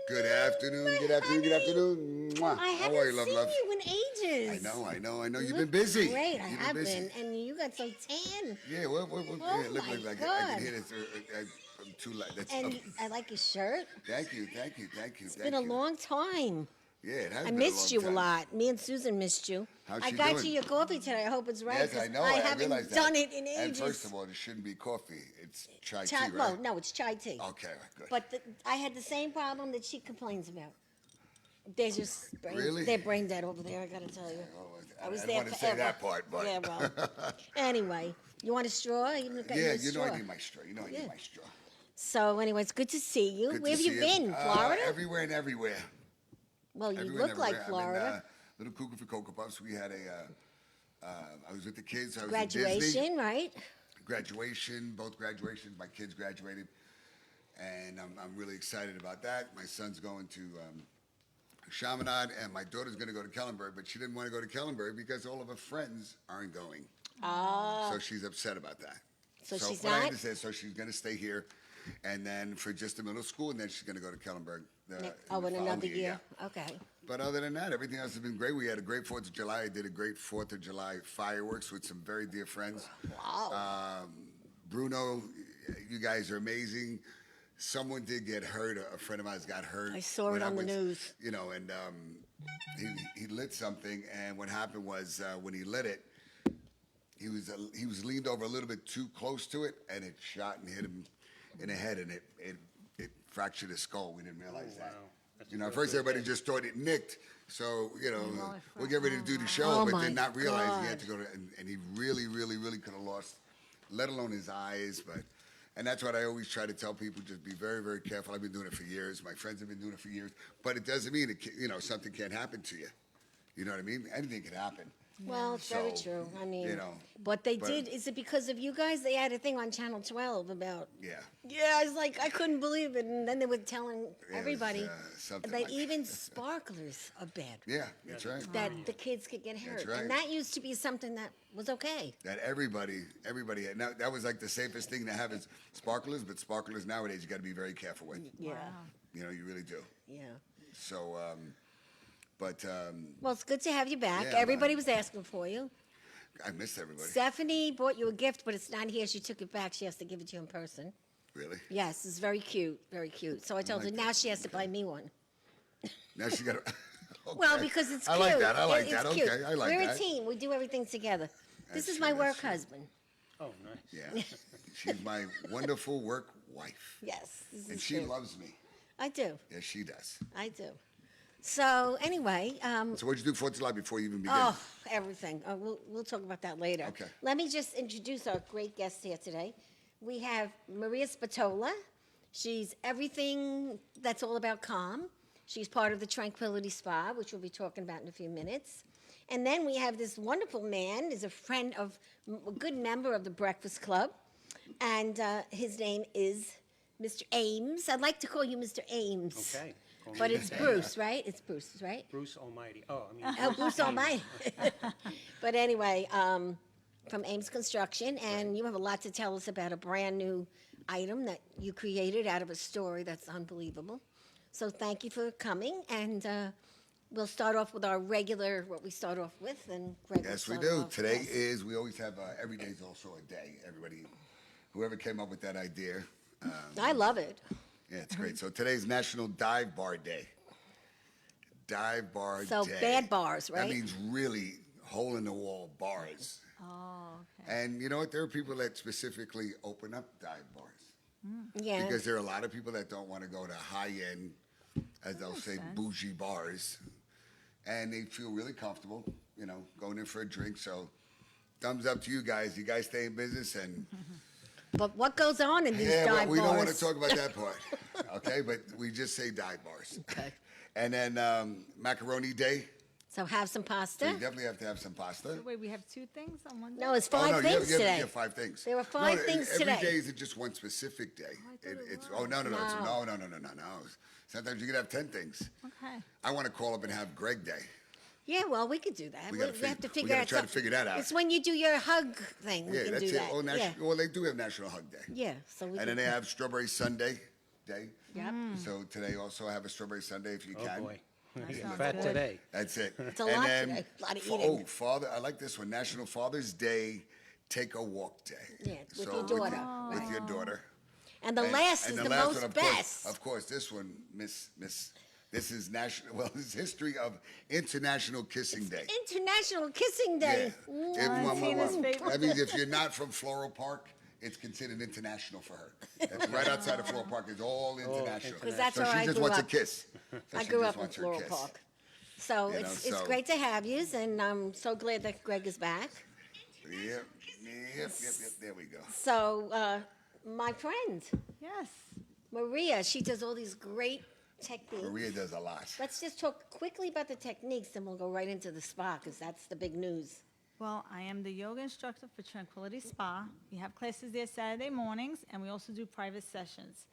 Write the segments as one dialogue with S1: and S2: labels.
S1: Good afternoon, good afternoon, good afternoon. Mwah.
S2: I
S1: How are you,
S2: haven't
S1: love,
S2: seen
S1: love?
S2: you in ages.
S1: I know.
S2: You
S1: You've
S2: look
S1: been busy.
S2: Great, I
S1: You've
S2: have
S1: busy.
S2: been, and you got so tan.
S1: Yeah, what?
S2: Oh
S1: Yeah, look
S2: my
S1: like I
S2: God.
S1: can hear this. I'm too light. That's.
S2: And I like your shirt.
S1: Thank you.
S2: It's been a long time.
S1: Yeah, it has
S2: I
S1: been
S2: missed
S1: a
S2: you
S1: long
S2: a
S1: time.
S2: lot. Me and Susan missed you.
S1: How's
S2: I
S1: she
S2: got
S1: doing?
S2: you your coffee today. I hope it's right.
S1: Yes,
S2: 'cause
S1: I know.
S2: I
S1: I
S2: haven't
S1: realized
S2: done
S1: that.
S2: it in ages.
S1: And first of all, it shouldn't be coffee. It's chai tea, right?
S2: Well, no, it's chai tea.
S1: Okay, good.
S2: But I had the same problem that she complains about. They're just
S1: Really?
S2: they're brain dead over there. I got to tell you.
S1: Oh,
S2: I was
S1: I
S2: there
S1: don't want to say
S2: forever.
S1: that part, but
S2: Yeah, well. Anyway, you want a straw? You got
S1: yeah,
S2: your
S1: you know
S2: straw.
S1: I need my straw. You know I
S2: Yeah.
S1: need my straw.
S2: So, anyway, it's good to see you.
S1: Good
S2: Where
S1: to
S2: have you
S1: see
S2: been? Florida?
S1: Everywhere and everywhere.
S2: Well, you
S1: Everywhere and
S2: look like
S1: everywhere.
S2: Florida.
S1: Little Cuckoo for Cocoa Puffs. We had I was with the kids. I was at Disney.
S2: Graduation, right?
S1: Graduation, both graduations. My kids graduated, and I'm really excited about that. My son's going to Chaminade, and my daughter's going to go to Kellenberg, but she didn't want to go to Kellenberg because all of her friends aren't going.
S2: Oh.
S1: So she's upset about that.
S2: So she's
S1: what I
S2: not?
S1: understand, so she's going to stay here, and then for just the middle school, and then she's going to go to Kellenberg.
S2: In another year. Okay.
S1: But other than that, everything else has been great. We had a great 4th of July. I did a great 4th of July fireworks with some very dear friends.
S2: Wow.
S1: Bruno, you guys are amazing. Someone did get hurt. A friend of mine got hurt.
S2: I saw
S1: when
S2: it on the
S1: was,
S2: news.
S1: You know, and he lit something, and what happened was when he lit it, he was leaned over a little bit too close to it, and it shot and hit him in the head, and it fractured his skull. We didn't realize that.
S3: Wow. That's
S1: You know, at
S3: real
S1: first
S3: good.
S1: everybody just thought it nicked. So, you know,
S4: Oh,
S1: we'll get ready to do the show,
S2: Oh,
S1: but
S2: my
S1: did not realize
S2: God.
S1: he had to go to, and he really could have lost, let alone his eyes. And that's what I always try to tell people, just be very, very careful. I've been doing it for years. My friends have been doing it for years. But it doesn't mean, something can't happen to you. You know what I mean? Anything can happen.
S2: Well, it's very
S1: So,
S2: true. I mean,
S1: you know,
S2: but they
S1: but-
S2: did. Is it because of you guys? They had a thing on Channel 12 about.
S1: Yeah.
S2: Yeah, I was like, I couldn't believe it. And then they were telling everybody
S1: something
S2: that
S1: like-
S2: even sparklers are bad.
S1: Yeah, that's right.
S2: That the kids could get hurt.
S1: right.
S2: And that used to be something that was okay.
S1: That everybody had. Now, that was like the safest thing to have is sparklers, but sparklers nowadays you got to be very careful with.
S2: Yeah.
S4: Wow.
S1: You know, you really do.
S2: Yeah.
S1: So, but
S2: Well, it's good to have you back.
S1: Yeah,
S2: Everybody was asking for you.
S1: I miss everybody.
S2: Stephanie bought you a gift, but it's not here. She took it back. She has to give it to you in person.
S1: Really?
S2: Yes, it's very cute. Very cute. So I told her
S1: like
S2: now
S1: that.
S2: she has to buy me one.
S1: Now she got.
S2: Well, because it's
S1: I
S2: cute.
S1: like that. I like
S2: It's
S1: that.
S2: cute.
S1: Okay, I like
S2: We're
S1: that.
S2: a team. We do everything together.
S1: That's
S2: This is
S1: true,
S2: my
S1: that's
S2: work
S1: true.
S2: husband.
S3: Oh, nice.
S1: Yeah, she's my wonderful work wife,
S2: Yes, this
S1: and
S2: is
S1: she
S2: true.
S1: loves me.
S2: I do.
S1: Yes, she does.
S2: I do. So anyway,
S1: So, what'd you do 4th of July before you even begin?
S2: oh, everything. We'll talk about that later.
S1: Okay.
S2: Let me just introduce our great guest here today. We have Maria Spatola. She's everything that's all about calm. She's part of the Tranquility Spa, which we'll be talking about in a few minutes. And then we have this wonderful man, is a friend of, a good member of the Breakfast Club, and his name is Mr. Ahmes. I'd like to call you Mr. Ahmes.
S3: Okay. Call me
S2: But it's
S3: Mr.
S2: Bruce, right? It's Bruce, right?
S3: Bruce Almighty. Oh, I mean.
S2: Oh, Bruce Almighty. But anyway, from Ames Construction, and you have a lot to tell us about a brand new item that you created out of a story that's unbelievable. So thank you for coming, and we'll start off with our regular, what we start off with, and Gregg will
S1: Yes, we
S2: start
S1: do.
S2: off.
S1: Today
S2: Yes.
S1: is, we always have, every day is also a day. Everybody, whoever came up with that idea.
S2: I love it.
S1: Yeah, it's great. So today's National Dive Bar Day. Dive Bar
S2: So
S1: Day.
S2: bad bars, right?
S1: That means really hole-in-the-wall bars.
S4: Oh, okay.
S1: And you know what? There are people that specifically open up dive bars.
S2: Yeah.
S1: Because there are a lot of people that don't want to go to high-end, as they'll
S4: makes
S1: say,
S4: sense.
S1: bougie bars. And they feel really comfortable, going in for a drink. So thumbs up to you guys. You guys stay in business. And
S2: But what goes on in these
S1: yeah,
S2: dive
S1: well, we don't want to
S2: bars?
S1: talk about that part. Okay, but we just say dive bars.
S2: Okay.
S1: And then macaroni day.
S2: So have some
S1: So you
S2: pasta?
S1: definitely have to have some pasta.
S4: Wait, we have 2 things on one day?
S2: No, it's
S1: Oh,
S2: five
S1: no,
S2: things
S1: you
S2: today.
S1: have 5 things.
S2: There were 5
S1: No,
S2: things
S1: every
S2: today.
S1: Every day is just one specific day.
S4: I thought it
S1: It's
S4: was.
S1: no.
S2: No.
S1: No. Sometimes you can have 10 things.
S4: Okay.
S1: I want to call up and have Gregg Day.
S2: Yeah, well, we could do that.
S1: We
S2: We,
S1: gotta
S2: we have to
S1: we
S2: figure
S1: gotta
S2: out
S1: try to
S2: something.
S1: figure that out.
S2: It's when you do your hug thing. We
S1: Yeah,
S2: can
S1: that's
S2: do
S1: it.
S2: that.
S1: Oh,
S2: yeah.
S1: well, they do have National Hug Day.
S2: Yeah. So we
S1: And
S2: can,
S1: then they have Strawberry Sunday. day.
S2: Yep.
S1: So today also have a strawberry sundae if you
S3: Oh,
S1: can.
S3: boy. Getting
S4: sounds
S3: fat
S4: good.
S3: today.
S1: That's it.
S2: It's a lot today, a lot of eating.
S1: I like this one. National Father's Day, Take a Walk Day.
S2: Yeah, with your daughter.
S1: With your daughter.
S2: And the last
S1: And
S2: is
S1: the
S2: the
S1: last
S2: most
S1: one, of
S2: best.
S1: course, this one, Miss, this is national. Well, it's history of International Kissing Day.
S2: International Kissing Day.
S1: Yeah.
S4: Valentina's favorite.
S1: That means if you're not from Floral Park, it's considered international for her. It's right outside of Floral Park. It's all international.
S2: 'Cause that's
S1: so
S2: where
S1: she
S2: I
S1: just
S2: grew
S1: wants
S2: up.
S1: a kiss.
S2: I grew up in Floral Park. So
S1: You know,
S2: it's
S1: so-
S2: great to have you, and I'm so glad that Gregg is back.
S1: Yep. There we go.
S2: So, my friend,
S4: Yes.
S2: Maria, she does all these great techniques.
S1: Maria does a lot.
S2: Let's just talk quickly about the techniques, and we'll go right into the spa, because that's the big news.
S4: Well, I am the yoga instructor for Tranquility Spa. We have classes there Saturday mornings, and we also do private sessions.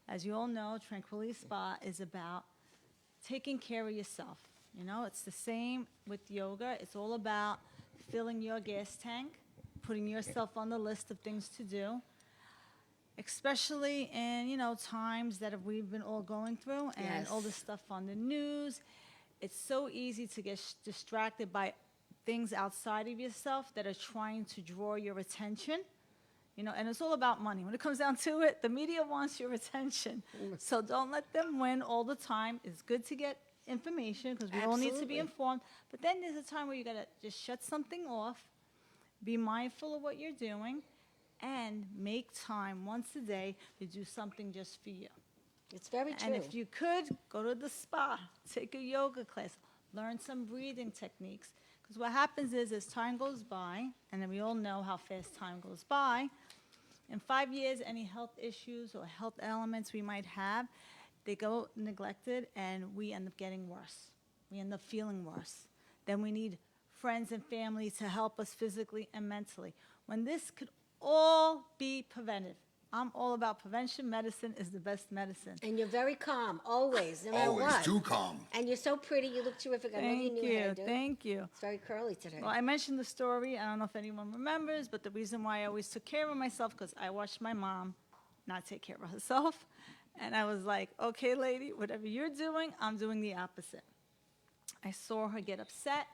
S4: As you all know, Tranquility Spa is about taking care of yourself. You know, it's the same with yoga. It's all about filling your gas tank, putting yourself on the list of things to do, especially in, times that we've been all going through and all the
S2: Yes.
S4: stuff on the news. It's so easy to get distracted by things outside of yourself that are trying to draw your attention. And it's all about money. When it comes down to it, the media wants your attention. So don't let them win all the time. It's good to get information because we all need to be
S2: Absolutely.
S4: informed. But then there's a time where you got to just shut something off, be mindful of what you're doing, and make time once a day to do something just for you.
S2: It's very true.
S4: And if you could, go to the spa, take a yoga class, learn some breathing techniques. Because what happens is, as time goes by, and then we all know how fast time goes by, in 5 years, any health issues or health elements we might have, they go neglected, and we end up getting worse. We end up feeling worse. Then we need friends and family to help us physically and mentally. When this could all be prevented. I'm all about prevention. Medicine is the best medicine.
S2: And you're very calm, always, no matter
S1: Always
S2: what.
S1: too calm.
S2: And you're so pretty. You look terrific. I love your
S4: Thank
S2: new
S4: you.
S2: hairdo.
S4: Thank you.
S2: It's very curly today.
S4: Well, I mentioned the story. I don't know if anyone remembers, but the reason why I always took care of myself, because I watched my mom not take care of herself. And I was like, okay, lady, whatever you're doing, I'm doing the opposite. I saw her get upset,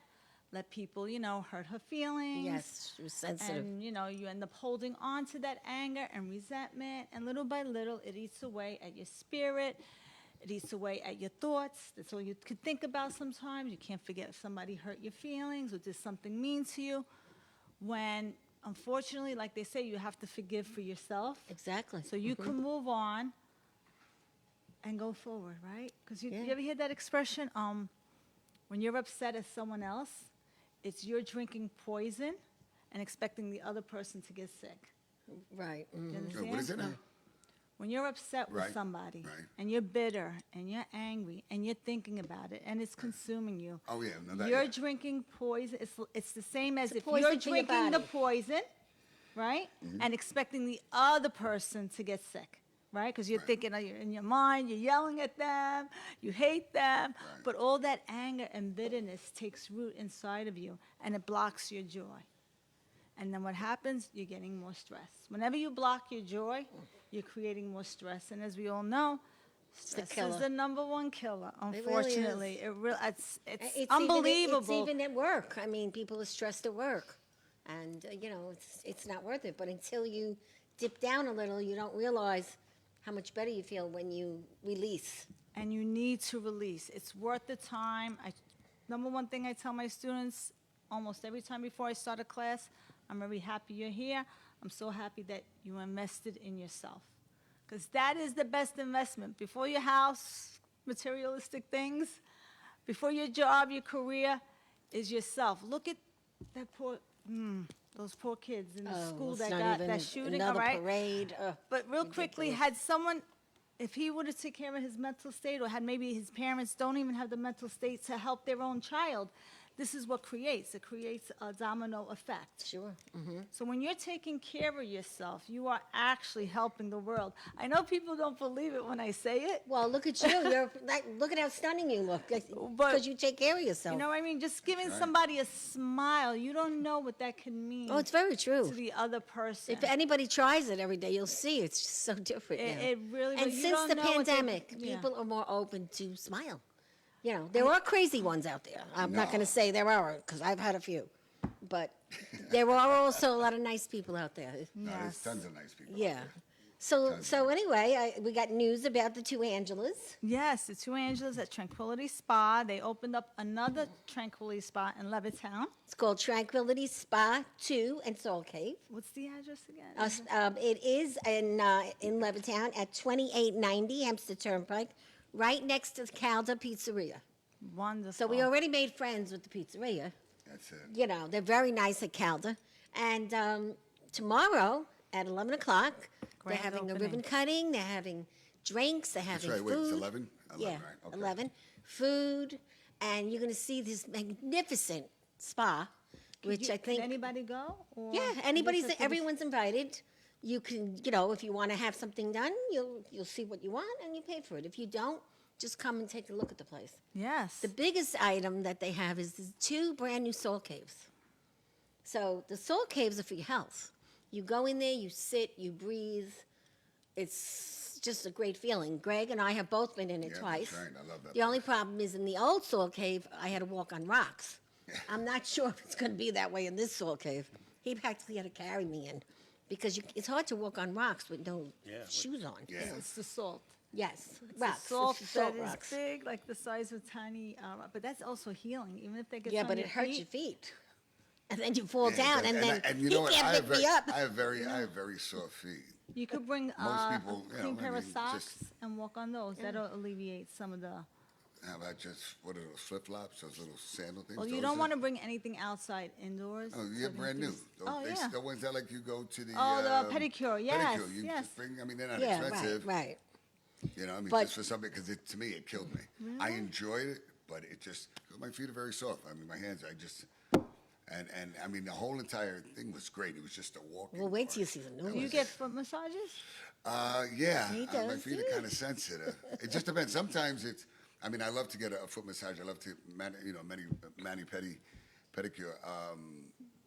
S4: let people, hurt her feelings.
S2: Yes, she was sensitive.
S4: And, you end up holding on to that anger and resentment. And little by little, it eats away at your spirit. It eats away at your thoughts. That's all you could think about sometimes. You can't forget if somebody hurt your feelings or did something mean to you. When, unfortunately, like they say, you have to forgive for yourself.
S2: Exactly.
S4: So you can move on and go forward, right? Because you
S2: Yeah.
S4: ever hear that expression? When you're upset at someone else, it's you're drinking poison and expecting the other person to get sick.
S2: Right.
S4: You
S2: mhm.
S4: understand?
S1: What is it now?
S4: When you're upset with
S1: Right,
S4: somebody
S1: right.
S4: and you're bitter and you're angry and you're thinking about it and it's consuming you,
S1: Oh yeah, no, that,
S4: you're
S1: yeah.
S4: drinking poison. It's the same as
S2: It's
S4: if
S2: poison
S4: you're
S2: for your
S4: drinking the
S2: body.
S4: poison, right?
S1: Mm-hmm.
S4: And expecting the other person to get sick, right? Because you're
S1: Right.
S4: thinking in your mind, you're yelling at them, you hate them,
S1: Right.
S4: but all that anger and bitterness takes root inside of you and it blocks your joy. And then what happens? You're getting more stress. Whenever you block your joy, you're creating more stress. And as we all know, stress is
S2: killer.
S4: the number one killer,
S2: really
S4: unfortunately.
S2: is.
S4: It's unbelievable.
S2: It's even at work. I mean, people are stressed at work. And, it's not worth it. But until you dip down a little, you don't realize how much better you feel when you release.
S4: And you need to release. It's worth the time. Number one thing I tell my students almost every time before I start a class, I'm very happy you're here. I'm so happy that you invested in yourself. Because that is the best investment. Before your house, materialistic things, before your job, your career, is yourself. Look at that those poor kids in the school
S2: let's
S4: that
S2: not
S4: got
S2: even
S4: that shooting, all
S2: another
S4: right?
S2: parade.
S4: But real quickly,
S2: ridiculous.
S4: had someone, if he would have taken care of his mental state, or had maybe his parents don't even have the mental state to help their own child, this is what creates. It creates a domino effect.
S2: Sure.
S4: So when you're taking care of yourself, you are actually helping the world. I know people don't believe it when I say it.
S2: Well, look at you. You're like, look at how stunning you look.
S4: But-
S2: Because you take care of yourself.
S4: You know what I mean? Just giving
S1: right.
S4: somebody a smile, you don't know what that can mean
S2: Oh, it's very
S4: to
S2: true.
S4: the other person.
S2: If anybody tries it every day, you'll see it's just so different now.
S4: It really,
S2: And
S4: you
S2: since
S4: don't
S2: the
S4: know what they-
S2: pandemic,
S4: yeah.
S2: people are more open to smile. You know, there are crazy ones out there. I'm not going
S1: No.
S2: to say there are, because I've had a few. But there are also a lot of nice people out there.
S1: No, there's
S4: Yes.
S1: tons of nice people. out
S2: Yeah.
S1: there.
S2: So anyway, we got news about the two Angelas.
S4: Yes, the two Angelas at Tranquility Spa. They opened up another Tranquility Spa in Levittown.
S2: It's called Tranquility Spa 2 and Soul Cave.
S4: What's the address again?
S2: It is in Levittown at 2890 Hempstead Turnpike, right next to the Calda Pizzeria.
S4: Wonderful.
S2: So we already made friends with the pizzeria.
S1: That's it.
S2: You know, they're very nice at Calda. And tomorrow at 11 o'clock, they're
S4: Grand
S2: having a
S4: opening.
S2: ribbon cutting, they're having drinks, they're
S1: That's
S2: having
S1: right.
S2: food.
S1: Wait, it's 11? 11,
S2: Yeah,
S1: right. Okay.
S2: 11. Food, and you're going to see this magnificent spa, which I think...
S4: Can anybody go? Or
S2: Yeah,
S4: I
S2: anybody's,
S4: guess that's what
S2: everyone's invited. You can, you know, if you want to have something done, you'll see what you want and you pay for it. If you don't, just come and take a look at the place.
S4: Yes.
S2: The biggest item that they have is these two brand new soul caves. So the soul caves are for your health. You go in there, you sit, you breathe. It's just a great feeling. Greg and I have both been in it
S1: Yeah,
S2: twice.
S1: that's right. I love that
S2: The only
S1: place.
S2: problem is in the old soul cave, I had to walk on rocks. I'm not sure if it's going to be that way in this soul cave. He practically had to carry me in because it's hard to walk on rocks with no
S3: Yeah, with-
S2: shoes on.
S1: Yeah.
S4: It's the salt.
S2: Yes,
S4: It's
S2: rocks.
S4: the salt
S2: It's
S4: that is
S2: rocks.
S4: big, like the size of tiny, but that's also healing, even if they get
S2: Yeah,
S4: on
S2: but
S4: your
S2: it hurts
S4: feet.
S2: your feet. And then you fall
S1: Yeah,
S2: down,
S1: it
S2: and
S1: does.
S2: then
S1: and you
S2: he
S1: know what?
S2: can't
S1: I
S2: pick
S1: have
S2: me up.
S1: I have very soft feet.
S4: You could bring
S1: Most people,
S4: a
S1: you
S4: clean
S1: know,
S4: pair
S1: I
S4: of
S1: mean,
S4: socks
S1: just-
S4: and walk on those. That'll alleviate some of the.
S1: How about just what are those flip flops? Those little sandal things.
S4: Well, you
S1: Those
S4: don't
S1: are-
S4: want to bring anything outside indoors.
S1: Oh,
S4: so
S1: yeah,
S4: they
S1: brand new.
S4: freeze.
S1: Those,
S4: Oh, yeah.
S1: The ones that like you go to the.
S4: Oh, the pedicure, yes,
S1: Pedicure. You
S4: yes.
S1: just bring. I mean, they're not
S2: Yeah,
S1: expensive.
S2: right.
S1: You know, I mean,
S2: But-
S1: just for something because to me it killed me. I enjoyed it, but it just my feet are very soft. I mean, my hands. I just. And I mean, the whole entire thing was great. It was just a walk.
S2: Well, wait till you see the new
S4: Do you
S2: ones.
S4: get foot massages?
S1: Yeah,
S2: He
S1: my
S2: does,
S1: feet
S2: yeah.
S1: are kind of sensitive. It just depends. Sometimes it's. I mean, I love to get a foot massage. I love to, mani pedicure.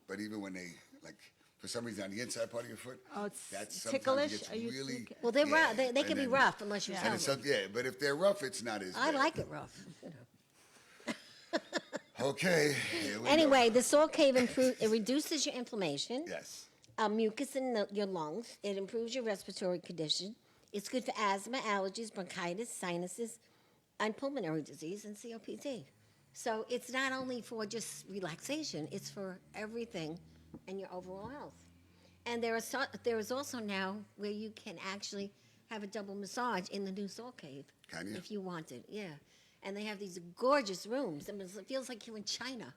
S1: But even when they like, for some reason on the inside part of your foot,
S4: Oh, it's
S1: that's sometimes
S4: ticklish?
S1: gets
S4: Are you
S1: really.
S4: thinking-
S2: Well, they're
S1: yeah,
S2: rough. They
S1: and
S2: can be
S1: then-
S2: rough unless you
S4: Yeah.
S2: tell
S1: And it's
S2: me.
S1: some, yeah, but if they're rough, it's not as.
S2: I
S1: bad.
S2: like it rough. You know.
S1: Okay. Here we go.
S2: Anyway, the soul cave it reduces your inflammation,
S1: Yes.
S2: mucus in your lungs. It improves your respiratory condition. It's good for asthma, allergies, bronchitis, sinuses, and pulmonary disease and COPD. So it's not only for just relaxation; it's for everything and your overall health. And there is also now where you can actually have a double massage in the new soul cave.
S1: Can you?
S2: If you want it, yeah. And they have these gorgeous rooms. I mean, it feels like you're in China.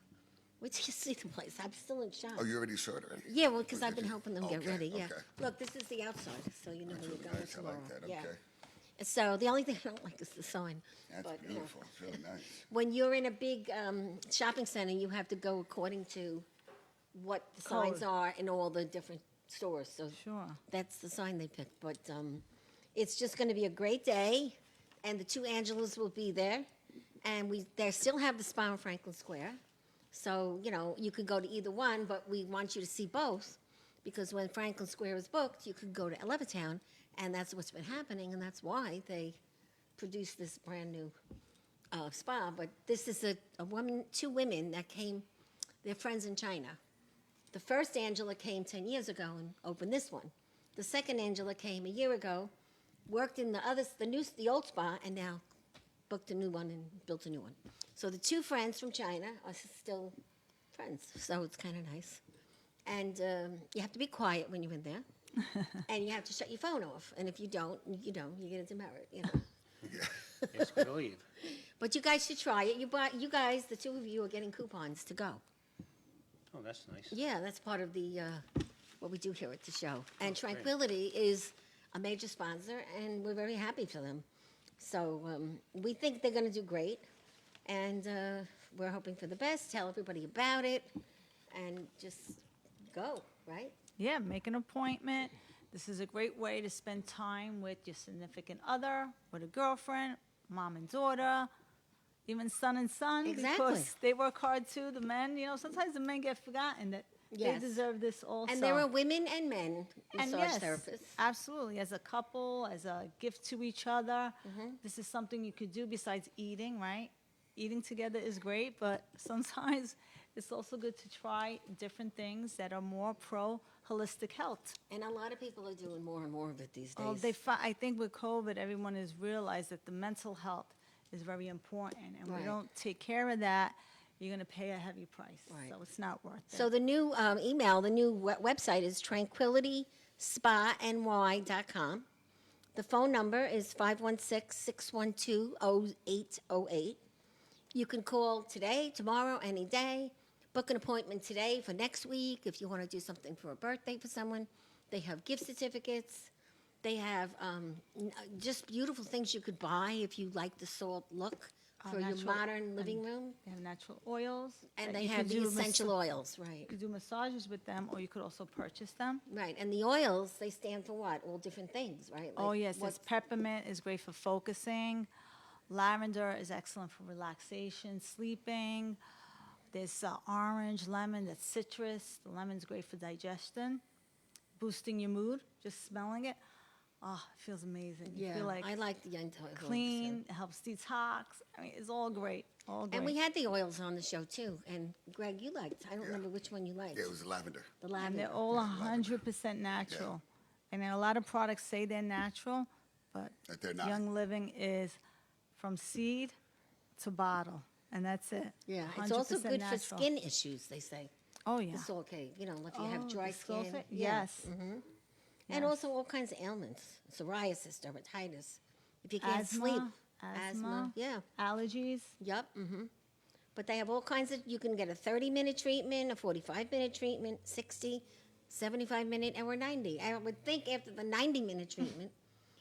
S2: Wait till you see the place. I'm still in shock.
S1: Oh, you already saw it already?
S2: Yeah, well, because
S1: Or
S2: I've
S1: did
S2: been
S1: you?
S2: helping them get
S1: Okay,
S2: ready. Yeah.
S1: okay.
S2: Look, this is the outside, so you know
S1: That's
S2: where you're
S1: really
S2: going
S1: nice. I
S2: tomorrow.
S1: like that.
S2: Yeah.
S1: Okay.
S2: So the only thing I don't like is the sign.
S1: That's
S2: But, you know,
S1: beautiful. It's really nice.
S2: when you're in a big shopping center, you have to go according to what the signs
S4: Code.
S2: are in all the different stores. So
S4: Sure.
S2: that's the sign they picked. But it's just going to be a great day, and the two Angelas will be there, and they still have the spa in Franklin Square. So you know you could go to either one, but we want you to see both, because when Franklin Square is booked, you could go to Levittown, and that's what's been happening, and that's why they produced this brand new spa. But this is two women that came. They're friends in China. The first Angela came 10 years ago and opened this one. The second Angela came a year ago, worked in the old spa, and now booked a new one and built a new one. So the two friends from China are still friends, so it's kind of nice. And you have to be quiet when you're in there, and you have to shut your phone off. And if you don't, you get a demerit, you know.
S3: Yes, good leave.
S2: But you guys should try it. You guys, the two of you, are getting coupons to go.
S3: Oh, that's nice.
S2: Yeah, that's part of the what we do here at the show. And
S3: great.
S2: Tranquility is a major sponsor, and we're very happy for them. So we think they're going to do great, and we're hoping for the best. Tell everybody about it, and just go, right?
S4: Yeah, make an appointment. This is a great way to spend time with your significant other, with a girlfriend, mom and daughter, even son and son.
S2: Exactly.
S4: Because they work hard too, the men. Sometimes the men get forgotten that
S2: Yes.
S4: they deserve this also.
S2: And there are women and men
S4: And
S2: massage
S4: yes,
S2: therapists.
S4: absolutely. As a couple, as a gift to each other,
S2: Mm-hmm.
S4: this is something you could do besides eating, right? Eating together is great, but sometimes it's also good to try different things that are more pro holistic health.
S2: And a lot of people are doing more and more of it these days.
S4: Oh, I think with COVID, everyone has realized that the mental health is very important, and
S2: Right.
S4: we don't take care of that, you're going to pay a heavy price.
S2: Right.
S4: So it's not worth it.
S2: So the new the new website is tranquilityspa.ny.com. The phone number is 516-612-0808. You can call today, tomorrow, any day. Book an appointment today for next week if you want to do something for a birthday for someone. They have gift certificates. They have just beautiful things you could buy if you like the salt look for your
S4: natural-
S2: modern living room.
S4: They have natural oils.
S2: And
S4: that
S2: they
S4: you
S2: have
S4: could
S2: the
S4: do
S2: essential oils, right.
S4: You could do massages with them, or you could also purchase them.
S2: Right, and the oils, they stand for what? All different things, right?
S4: Oh,
S2: Like
S4: yes,
S2: what's-
S4: it's peppermint is great for focusing. Lavender is excellent for relaxation, sleeping. There's orange, lemon, that's citrus. The lemon's great for digestion, boosting your mood, just smelling it. Oh, it feels amazing. You
S2: Yeah,
S4: feel like
S2: I like the Untitled.
S4: clean, it helps detox. I mean, it's all great, all great.
S2: And we had the oils on the show too. And Greg, you liked. I don't remember which one you liked.
S1: Yeah, it was lavender.
S2: The
S4: And
S2: lavender.
S4: they're all 100% natural. And a lot of products say they're natural, but
S1: That they're not.
S4: Young Living is from seed to bottle, and that's it.
S2: Yeah, it's also
S4: 100%
S2: good for
S4: natural.
S2: skin issues. They say
S4: Oh, yeah.
S2: the salt cake. You know, if you have
S4: Oh,
S2: dry
S4: the skull
S2: skin.
S4: fit?
S2: Yeah.
S4: Yes.
S2: And
S4: Yes.
S2: also all kinds of ailments, psoriasis, dermatitis. If you can't
S4: Asthma,
S2: sleep,
S4: asthma.
S2: Yeah.
S4: Allergies.
S2: Yep. But they have all kinds of. You can get a 30-minute treatment, a 45-minute treatment, 60, 75-minute, or 90. I would think after the 90-minute treatment,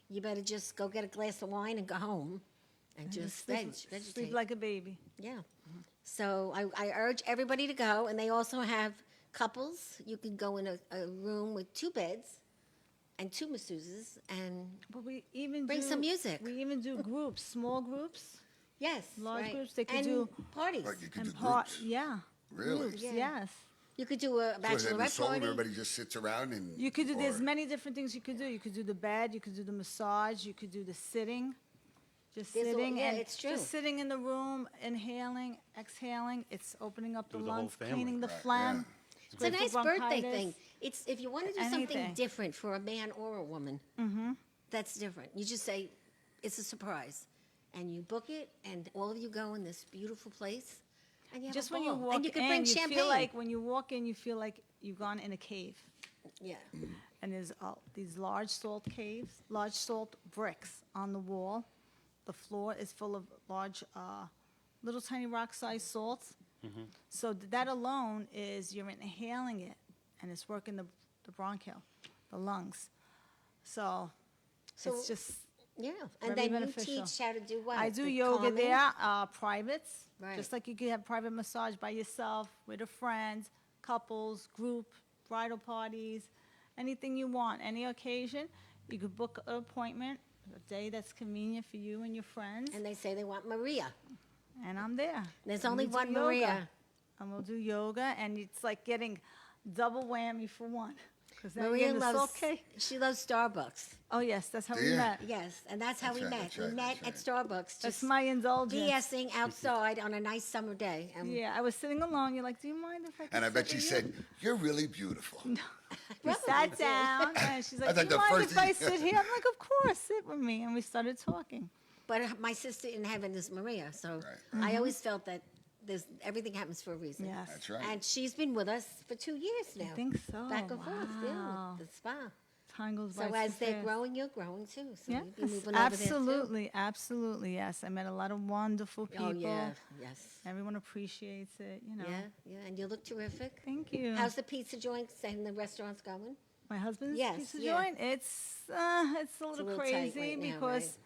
S2: you better just go get a glass of wine and go home, and just vegetate.
S4: Sleep like a baby.
S2: Yeah. So I urge everybody to go, and they also have couples. You can go in a room with 2 beds and 2 masseuses, and
S4: But we even
S2: Bring
S4: do,
S2: some music.
S4: We even do groups, small groups,
S2: yes,
S4: Large
S2: right.
S4: groups, they could
S2: and
S4: do-
S2: parties.
S1: Right, you can do
S4: and part.
S1: groups.
S4: Yeah.
S1: Really?
S4: Groups,
S2: Yeah.
S4: yes.
S2: You could do a
S1: So is that in
S2: bachelorette
S1: Seoul,
S2: party.
S1: everybody just sits around and.
S4: You could do, there's
S1: or-
S4: many different things you could do. You could do the bed, you could do the massage, you could do the sitting. Just
S2: There's all-
S4: sitting
S2: yeah,
S4: and
S2: it's true.
S4: just sitting in the room, inhaling, exhaling. It's opening up the
S3: Do the whole
S4: lungs,
S3: family.
S4: cleaning the
S1: Right,
S4: phlegm.
S2: It's a
S4: great for
S2: nice birthday
S4: bronchitis.
S2: thing. It's if you want to do something
S4: Anything.
S2: different for a man or a woman. That's different. You just say it's a surprise, and you book it, and all of you go in this beautiful place, and you have
S4: Just
S2: a
S4: when you
S2: ball.
S4: walk
S2: and you can
S4: in,
S2: bring
S4: you
S2: champagne.
S4: feel like when you walk in, you feel like you've gone in a cave.
S2: yeah,
S4: And there's these large salt caves, large salt bricks on the wall. The floor is full of large, little tiny rock-sized salts. So that alone is you're inhaling it, and it's working the bronchial, the lungs. So
S2: So,
S4: it's just
S2: yeah.
S4: very
S2: And then
S4: beneficial.
S2: you teach how to do what?
S4: I do
S2: The
S4: yoga
S2: calming?
S4: there, privates.
S2: Right.
S4: Just like you could have private massage by yourself, with a friend, couples, group, bridal parties, anything you want, any occasion. You could book an appointment, a day that's convenient for you and your friends,
S2: And they say they want Maria.
S4: and I'm there.
S2: There's
S4: And
S2: only
S4: we do
S2: one
S4: yoga.
S2: Maria.
S4: And we'll do yoga, and it's like getting double whammy for one. 'Cause now you're
S2: Maria
S4: getting the
S2: loves.
S4: salt cake.
S2: She loves Starbucks.
S4: Oh, yes, that's how
S1: Do
S4: we
S1: you?
S4: met.
S2: Yes, and that's how
S1: That's
S2: we
S1: right,
S2: met.
S1: that's
S2: We
S1: right,
S2: met
S1: that's
S2: at Starbucks.
S4: That's
S2: Just
S4: my indulgence.
S2: BSing outside on a nice summer day. And
S4: Yeah, I was sitting alone. You're like, do you mind if I
S1: And I
S4: sit
S1: bet she
S4: with you?"
S1: said, "You're really beautiful."
S4: We sat down, and she's like,
S1: I
S4: do you
S1: thought the
S4: mind
S1: first
S4: if I
S1: thing-
S4: sit here? I'm like, of course, sit with me. And we started talking.
S2: But my sister in heaven is Maria, so
S1: Right.
S2: I always felt that everything happens for a reason.
S4: Yes.
S1: That's right.
S2: And she's been with us for 2 years now.
S4: I think so.
S2: Back and forth, yeah,
S4: Wow.
S2: with the spa.
S4: Time goes by
S2: So
S4: so
S2: as they're
S4: fast.
S2: growing, you're growing too. So
S4: Yes,
S2: you'll be moving over there too.
S4: absolutely, absolutely, yes. I met a lot of wonderful people.
S2: Oh yeah, yes.
S4: Everyone appreciates it, you know.
S2: Yeah, yeah, and you look terrific.
S4: Thank you.
S2: How's the pizza joints and the restaurants going?
S4: My husband's
S2: Yes,
S4: pizza
S2: yeah.
S4: joint? It's a little
S2: little tight
S4: crazy
S2: right now,
S4: because,
S2: right?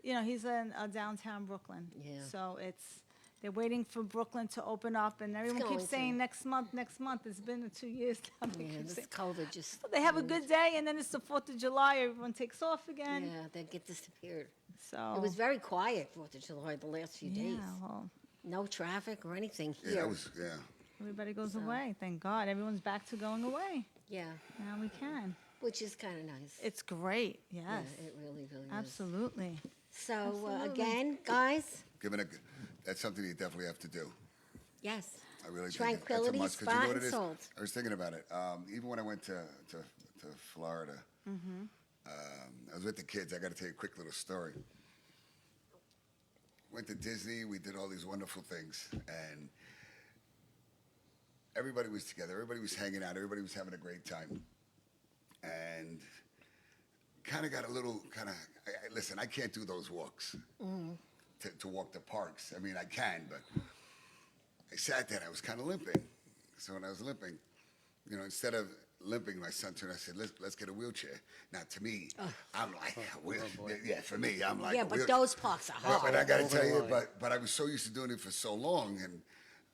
S4: you know, he's in downtown Brooklyn.
S2: Yeah.
S4: So it's, They're waiting for Brooklyn to open up, and everyone
S2: going
S4: keeps
S2: to.
S4: saying next month, next month. It's been 2 years now. They
S2: Yeah,
S4: keep
S2: this
S4: saying-
S2: COVID just,
S4: They have a good day, and then it's the 4th of July. Everyone takes off again.
S2: yeah, they get disappeared.
S4: So
S2: It was very quiet 4th of July the last few days.
S4: yeah, well,
S2: No traffic or anything
S1: Yeah,
S2: here.
S1: that was, yeah.
S4: everybody goes away. Thank God, everyone's back to going away.
S2: Yeah,
S4: Now we can.
S2: which is kind of nice.
S4: It's great. Yes,
S2: Yeah, it really, really is.
S4: absolutely.
S2: So
S4: Absolutely.
S2: again, guys,
S1: That's something you definitely have to do.
S2: yes.
S1: I really
S2: Tranquility
S1: think that's a must, 'cause
S2: Spa
S1: you know what
S2: and
S1: it is?
S2: Salt.
S1: I was thinking about it. Even when I went to Florida,
S2: Mm-hmm.
S1: I was with the kids. I got to tell you a quick little story. Went to Disney. We did all these wonderful things, and everybody was together. Everybody was hanging out. Everybody was having a great time, and kind of got a little listen. I can't do those walks to walk the parks. I mean, I can, but I sat there and I was kind of limping. So when I was limping, instead of limping, my son turned and I said, let's get a wheelchair. Now, to me, I'm like, yeah, for me, I'm like,
S2: Yeah,
S1: a
S2: but
S1: wheel-
S2: those parks are
S1: But
S2: hard.
S1: I got to tell you,
S3: Override.
S1: but I was so used to doing it for so long, and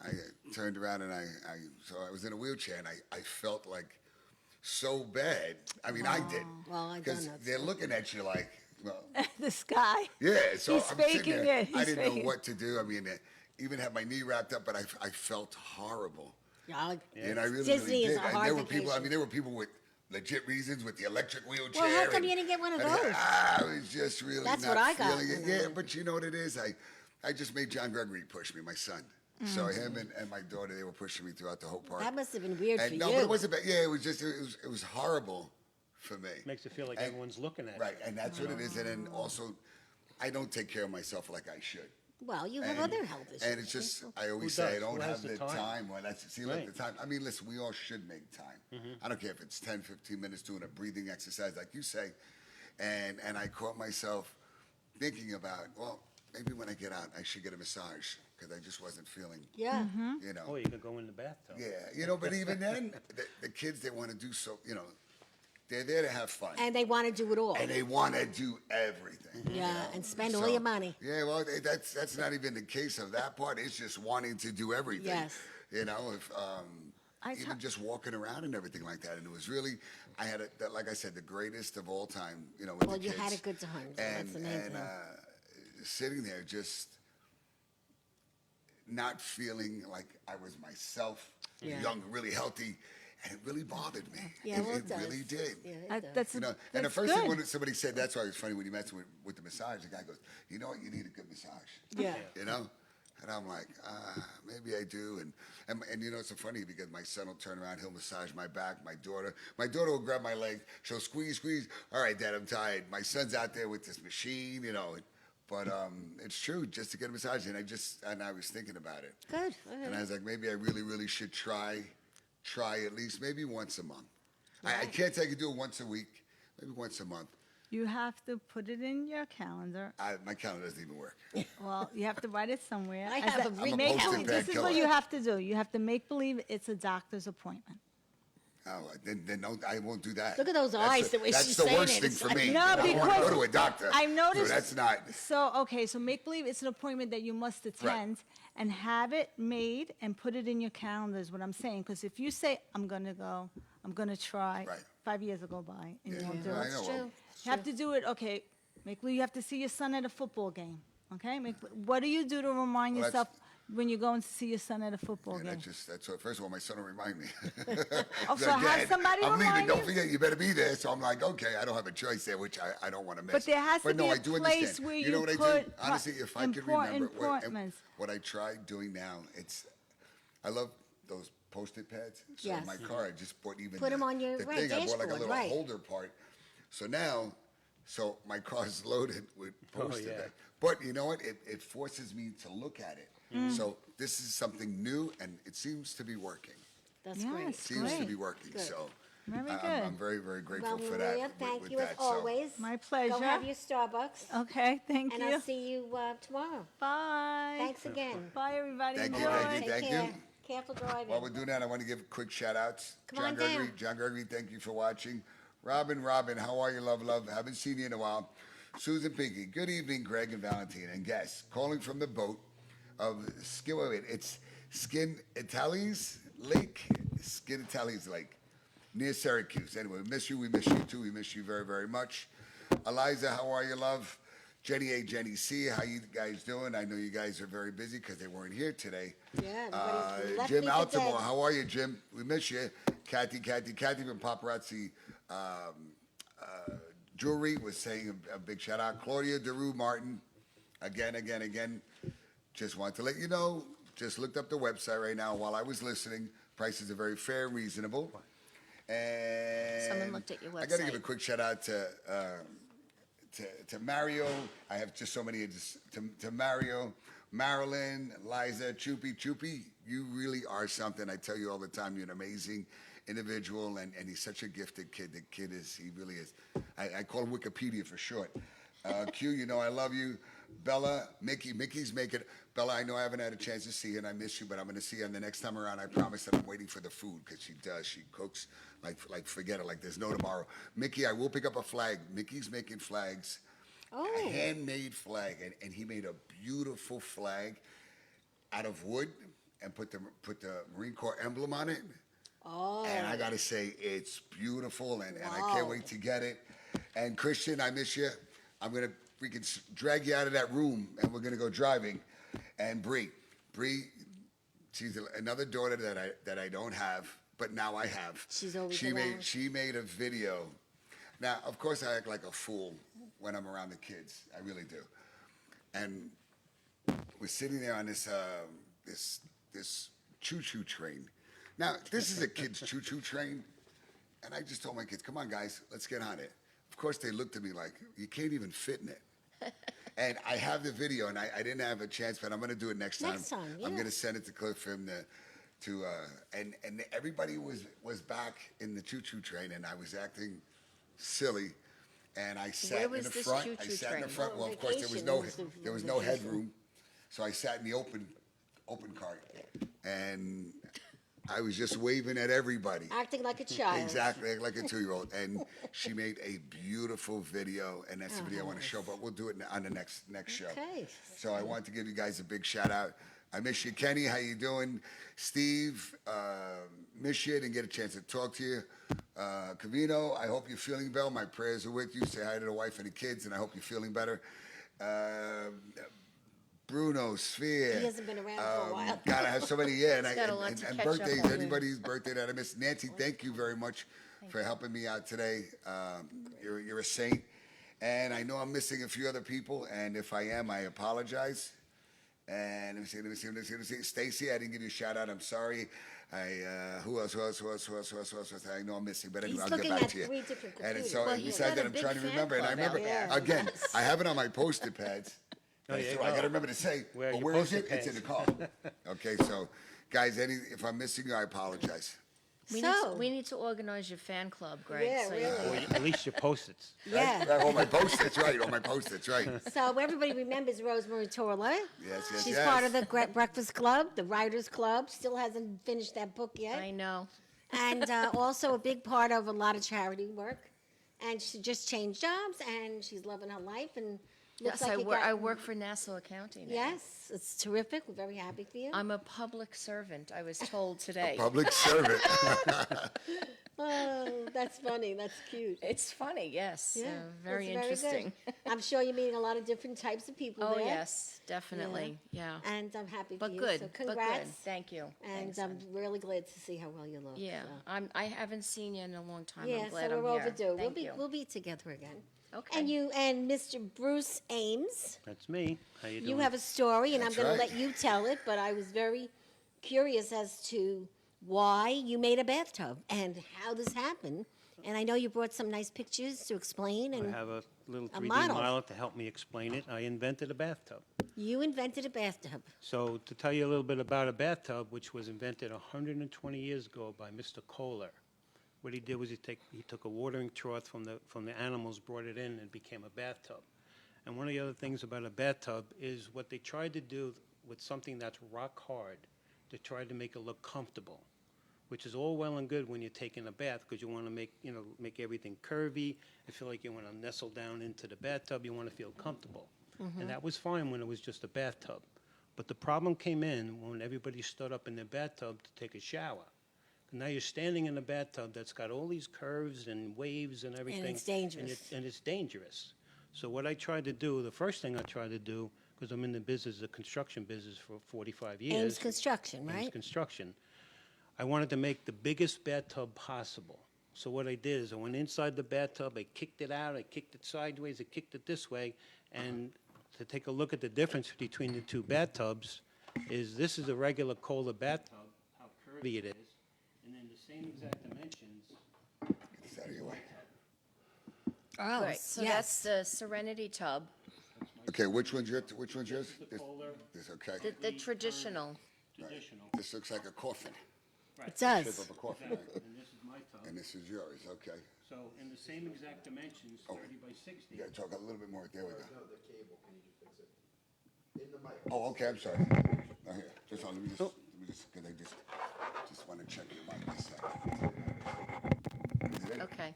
S1: I turned around and so I was in a wheelchair, and I felt like so bad. I mean, I did.
S2: Well, I done
S1: Because
S2: that
S1: they're
S2: stuff.
S1: looking at you like, well,
S4: This guy.
S1: yeah, so
S4: He's
S1: I'm sitting
S4: faking
S1: there.
S4: it.
S1: I
S4: He's
S1: didn't
S4: faking
S1: know what to do. I mean, even had my knee wrapped up, but I felt horrible.
S2: Yeah,
S1: And I really,
S2: Disney
S1: really
S2: is
S1: did.
S2: a
S1: And
S2: hard
S1: there were people. I
S2: vacation.
S1: mean, there were people with legit reasons with the electric wheelchair.
S2: Well, how come
S1: and-
S2: you didn't get one of
S1: and
S2: those?
S1: I was just really
S2: That's
S1: not
S2: what I got
S1: feeling it.
S2: when I
S1: Yeah,
S2: went.
S1: but you know what it is? I just made John Gregory push me, my son. So him and my daughter, they were pushing me throughout the whole park.
S2: That must have been weird
S1: and
S2: for
S1: no,
S2: you.
S1: but it wasn't bad. Yeah, it was just it was horrible for me.
S3: Makes it feel like
S1: And-
S3: everyone's looking at
S1: Right,
S3: you.
S1: and that's what it is. And then also, I don't take care of myself like I should.
S2: Well, you have
S1: And-
S2: other health issues.
S1: And it's just, I always
S3: Who
S1: say I
S3: does?
S1: don't
S3: Who
S1: have
S3: has the
S1: the
S3: time?
S1: time. Well, that's, see, look,
S3: Right.
S1: the time. I mean, listen, we all should make time. I don't care if it's 10, 15 minutes doing a breathing exercise, like you say. And I caught myself thinking about, well, maybe when I get out, I should get a massage because I just wasn't feeling,
S2: Yeah.
S1: you know.
S3: Oh, you could go in the bathtub.
S1: Yeah, but even then, the kids, they want to do so, they're there to have fun.
S2: And they want to do it all.
S1: And they want to do everything.
S2: Yeah, and spend all
S1: So,
S2: your money.
S1: Yeah, well, that's not even the case of that part. It's just wanting to do everything.
S2: Yes.
S1: If
S4: I
S1: even
S4: ta-
S1: just walking around and everything like that, and it was really, I had like I said, the greatest of all time. With
S2: Well,
S1: the
S2: you
S1: kids.
S2: had a good time, so that's the main thing.
S1: Sitting there just not feeling like I was myself,
S2: Yeah.
S1: young, really healthy, and it really bothered me.
S2: Yeah, well,
S1: it
S2: does.
S1: really did.
S2: Yeah, it does.
S4: That's
S1: And the
S4: that's
S1: first
S4: good.
S1: thing when somebody said, that's why it was funny when you mentioned with the massage, the guy goes, you know what, you need a good massage.
S2: Yeah.
S1: And I'm like, maybe I do. And it's so funny because my son will turn around, he'll massage my back. My daughter will grab my leg, she'll squeeze. All right, Dad, I'm tired. My son's out there with this machine, But it's true, just to get a massage. And I was thinking about it.
S2: Good.
S1: And I was like, maybe I really, really should try at least maybe once a month. I can't say I could do it once a week, maybe once a month.
S4: You have to put it in your calendar.
S1: My calendar doesn't even work.
S4: Well, you have to write it somewhere.
S2: I
S4: As
S2: have
S4: a-
S2: a big
S4: make
S1: calendar.
S4: believe- This is what you have to do. You have to make believe it's a doctor's appointment.
S1: Oh, then I won't do that.
S2: Look at those eyes, the way
S1: that's
S2: she's
S1: the
S2: saying
S1: worst
S2: it.
S1: thing
S2: It's
S1: for
S2: like-
S1: me.
S4: No,
S1: I don't want to
S4: because
S1: go to a doctor.
S4: I've noticed.
S1: So that's not.
S4: So make believe it's an appointment that you must attend and have it made and put it in your calendar is what I'm saying. Because if you say, I'm going to go, I'm going to try,
S1: Right.
S4: 5 years will go by and you won't do
S1: I
S4: it.
S1: know.
S2: It's
S1: Well,
S2: true.
S4: You have to do it, okay, make believe you have to see your son at a football game, okay? What do you do to remind
S1: Well,
S4: yourself when you're going to see your son at a football
S1: And
S4: game?
S1: that's what. First of all, my son will remind me.
S4: Oh,
S1: He's
S4: so
S1: like,
S4: have
S1: "Dad,
S4: somebody
S1: I'm leaving.
S4: remind
S1: Don't
S4: you?
S1: forget, you better be there. So I'm like, okay, I don't have a choice there, which I don't want to miss.
S4: But there has to
S1: no,
S4: be a
S1: I do
S4: place
S1: understand.
S4: where
S1: you know
S4: you
S1: what I do?
S4: put
S1: Honestly, if I could remember
S4: important appointments.
S1: what I tried doing now, I love those Post-it pads. So
S2: Yes.
S1: in my car, I just bought even
S2: Put 'em on your
S1: the
S2: right
S1: thing. I bought like a
S2: dashboard,
S1: little
S2: right.
S1: holder part. So now, my car's loaded with Post-it
S3: yeah.
S1: pads. But you know what? It forces me to look at it.
S2: Mm.
S1: So this is something new, and it seems to be working.
S2: That's
S4: Yes.
S2: great.
S1: Seems to
S4: Great.
S1: be working.
S2: Good.
S1: So
S4: Very
S1: I'm
S4: good.
S1: very, very grateful
S2: Well,
S1: for that.
S2: Maria, thank
S1: with
S2: you as
S1: that. So,
S2: always.
S4: My
S2: Go
S4: pleasure.
S2: have your Starbucks.
S4: Okay, thank
S2: And
S4: you.
S2: I'll see you tomorrow.
S4: Bye.
S2: Thanks again.
S4: Bye, everybody.
S1: Thank you,
S4: Enjoy.
S1: thank you,
S2: Take
S1: thank
S2: care.
S1: you.
S2: Careful driving.
S1: While we're doing that, I want to give quick shout outs.
S2: Come on down.
S1: John Gregory, thank you for watching. Robin, how are you, love? Haven't seen you in a while. Susan Pinky, good evening, Gregg and Valentina. And guests, calling from the boat. Skin. Wait, it's Skin Itali's Lake. Skin Itali's Lake, near Syracuse. Anyway, we miss you. We miss you too. We miss you very, very much. Eliza, how are you, love? Jenny A, Jenny C, how you guys doing? I know you guys are very busy because they weren't here today.
S2: Yeah, everybody's left
S1: Jim
S2: me for dead.
S1: Altamore, how are you, Jim? We miss you. Kathy from Paparazzi Jewelry was saying a big shout out. Claudia DeRue Martin, again. Just want to let you know, just looked up the website right now while I was listening. Prices are very fair and reasonable. And
S5: Someone looked at your
S1: I got to
S5: website.
S1: give a quick shout out to Mario. I have just so many. To Mario, Marilyn, Liza, Choopy. You really are something. I tell you all the time. You're an amazing individual, and he's such a gifted kid. The kid is. He really is. I call him Wikipedia for short. Q, you know I love you. Bella, Mickey's making. Bella, I know I haven't had a chance to see you, and I miss you, but I'm going to see you on the next time around. I promise that I'm waiting for the food because she does. She cooks like forget it, like there's no tomorrow. Mickey, I will pick up a flag. Mickey's making flags.
S2: Oh.
S1: A handmade flag, and he made a beautiful flag out of wood and put the Marine Corps emblem on it.
S2: Oh.
S1: And I gotta say, it's beautiful, and I
S2: Wow.
S1: can't wait to get it. And Christian, I miss you. We can drag you out of that room, and we're gonna go driving. And Bree, she's another daughter that I don't have, but now I have.
S2: She's always around.
S1: She made a video. Now, of course, I act like a fool when I'm around the kids. I really do. And we're sitting there on this choo-choo train. Now, this is a kid's choo-choo train, and I just told my kids, "Come on, guys, let's get on it." Of course, they looked at me like, "You can't even fit in it." And I have the video, and I didn't have a chance, but I'm going to do it next time.
S2: Next time,
S1: I'm
S2: yeah.
S1: going to send it to Cliff for him and everybody was back in the choo-choo train, and I was acting silly. And I sat
S5: Where
S1: in
S5: was
S1: the
S5: this
S1: front. I
S5: choo-choo
S1: sat in the
S5: train?
S1: front.
S2: Oh,
S1: Well, of course,
S2: vacation.
S1: there was no headroom, so I sat in the open cart, and I was just waving at everybody.
S2: Acting like a child.
S1: Exactly, like a 2-year-old. And she made a beautiful video, and that's the video I want to show, but we'll do it on the next show.
S2: Okay.
S1: So I want to give you guys a big shout out. I miss you, Kenny. How you doing? Steve, miss you. Didn't get a chance to talk to you. Cavino, I hope you're feeling well. My prayers are with you. Say hi to the wife and the kids, and I hope you're feeling better. Bruno, Sphere.
S2: He hasn't been around for a while.
S1: God, I have so many, yeah.
S5: He's got a lot to
S1: And
S5: catch
S1: birthdays,
S5: up on.
S1: anybody's birthday that I missed. Nancy, thank you very much for helping me out today. You're a saint. And I know I'm missing a few other people, and if I am, I apologize. And let me see. Stacy, I didn't give you a shout out. I'm sorry. Who else? I know I'm missing, but anyway,
S2: He's
S1: I'll get
S2: looking
S1: back
S2: at
S1: to you.
S2: 3 different
S1: And
S2: computers.
S1: so,
S5: Well, he's
S1: besides
S5: got
S1: that,
S5: a
S1: I'm
S5: big
S1: trying to
S5: fan
S1: remember, and I
S5: club out
S1: remember
S2: there.
S1: again. I have it on my post-it pads.
S3: Oh, yeah,
S1: So I got to remember to say,
S3: Where are
S1: well,
S3: your
S1: where is
S3: post-it
S1: it? It's in the
S3: pads?
S1: car. Okay, so guys, if I'm missing you, I apologize.
S5: We need to organize your fan club, Greg.
S2: Yeah,
S5: so
S2: really.
S3: Or at least your Post-its.
S2: Yeah.
S1: Right, all my post-its, right? All my post-its, right?
S2: So everybody remembers Rosemarie Torla.
S1: Yes.
S2: She's part of the Breakfast Club, the Writers Club. Still hasn't finished that book yet.
S5: I know.
S2: And also a big part of a lot of charity work. And she just changed jobs, and she's loving her life. And looks
S5: Yes,
S2: like
S5: I work for Nassau Accounting now.
S2: Yes, it's terrific. We're very happy for you.
S5: I'm a public servant, I was told today.
S1: Public servant.
S2: Oh, that's funny. That's cute.
S5: It's funny, yes.
S2: Yeah,
S5: Very
S2: it's good.
S5: interesting.
S2: I'm sure you're meeting a lot of different types of people
S5: Oh,
S2: there.
S5: yes, definitely. Yeah.
S2: And I'm happy for
S5: But
S2: you.
S5: good.
S2: So
S5: But
S2: congrats.
S5: good. Thank you.
S2: And
S5: Thanks,
S2: I'm
S5: hon.
S2: really glad to see how well you look.
S5: Yeah,
S2: so.
S5: I haven't seen you in a long time.
S2: Yeah,
S5: I'm glad
S2: so
S5: I'm
S2: we're
S5: here.
S2: overdue.
S5: Thank you.
S2: We'll be together again.
S5: Okay.
S2: And you and Mr. Bruce Ahmes,
S3: That's me. How you doing?
S2: you have a story, and
S1: That's
S2: I'm going
S1: right.
S2: to let you tell it. But I was very curious as to why you made a bathtub and how this happened. And I know you brought some nice pictures to explain.
S3: I
S2: And
S3: have a little
S2: a
S3: 3D
S2: model.
S3: model to help me explain it. I invented a bathtub.
S2: you invented a bathtub.
S3: So to tell you a little bit about a bathtub, which was invented 120 years ago by Mr. Kohler, what he did was he took a watering trough from the animals, brought it in, and it became a bathtub. And one of the other things about a bathtub is what they tried to do with something that's rock hard, they tried to make it look comfortable, which is all well and good when you're taking a bath because you want to make everything curvy. I feel like you want to nestle down into the bathtub. You want to feel comfortable. And that was fine when it was just a bathtub. But the problem came in when everybody stood up in their bathtub to take a shower. Now you're standing in a bathtub that's got all these curves and waves and everything.
S2: it's dangerous.
S3: And it's dangerous. So what I tried to do, the first thing I tried to do, because I'm in the business, the construction business for 45 years.
S2: Ames Construction,
S3: Ames
S2: right?
S3: Construction. I wanted to make the biggest bathtub possible. So what I did is I went inside the bathtub, I kicked it out, I kicked it sideways, I kicked it this way, and to take a look at the difference between the two bathtubs is this is a regular Kohler bathtub, how curvy it is, and then the same exact dimensions.
S1: Get this out of your way.
S2: Oh,
S5: Right, so
S2: yes.
S5: that's the Serenity Tub,
S1: Okay, which one's yours? Which one's yours?
S3: The Kohler
S1: This, okay.
S5: the traditional.
S3: traditional.
S1: This looks like a coffin.
S2: It
S1: Shape
S2: does.
S1: of a coffin, right?
S3: And this is my tub.
S1: And this is yours, okay.
S3: So in the same exact dimensions, 30 by 60.
S1: You gotta talk a little bit more. There we go.
S6: No, the cable, can you just fix it? In the mic.
S1: Oh, okay, I'm sorry. Oh, here, just hold, let me just, cause I just wanna check your mic a second. Is it in?
S5: Okay.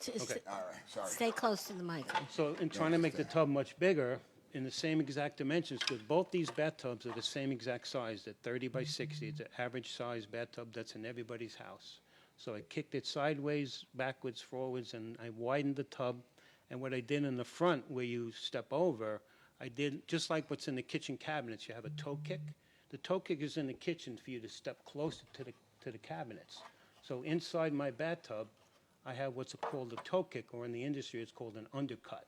S1: Okay,
S2: Okay.
S1: all right, sorry.
S2: Stay close to the mic.
S3: So in trying to make the tub much bigger, in the same exact dimensions, because both these bathtubs are the same exact size, they're 30 by 60. It's an average size bathtub that's in everybody's house. So I kicked it sideways, backwards, forwards, and I widened the tub. And what I did in the front, where you step over, I did just like what's in the kitchen cabinets. You have a toe kick. The toe kick is in the kitchen for you to step closer to the cabinets. So inside my bathtub, I have what's called a toe kick, or in the industry, it's called an undercut.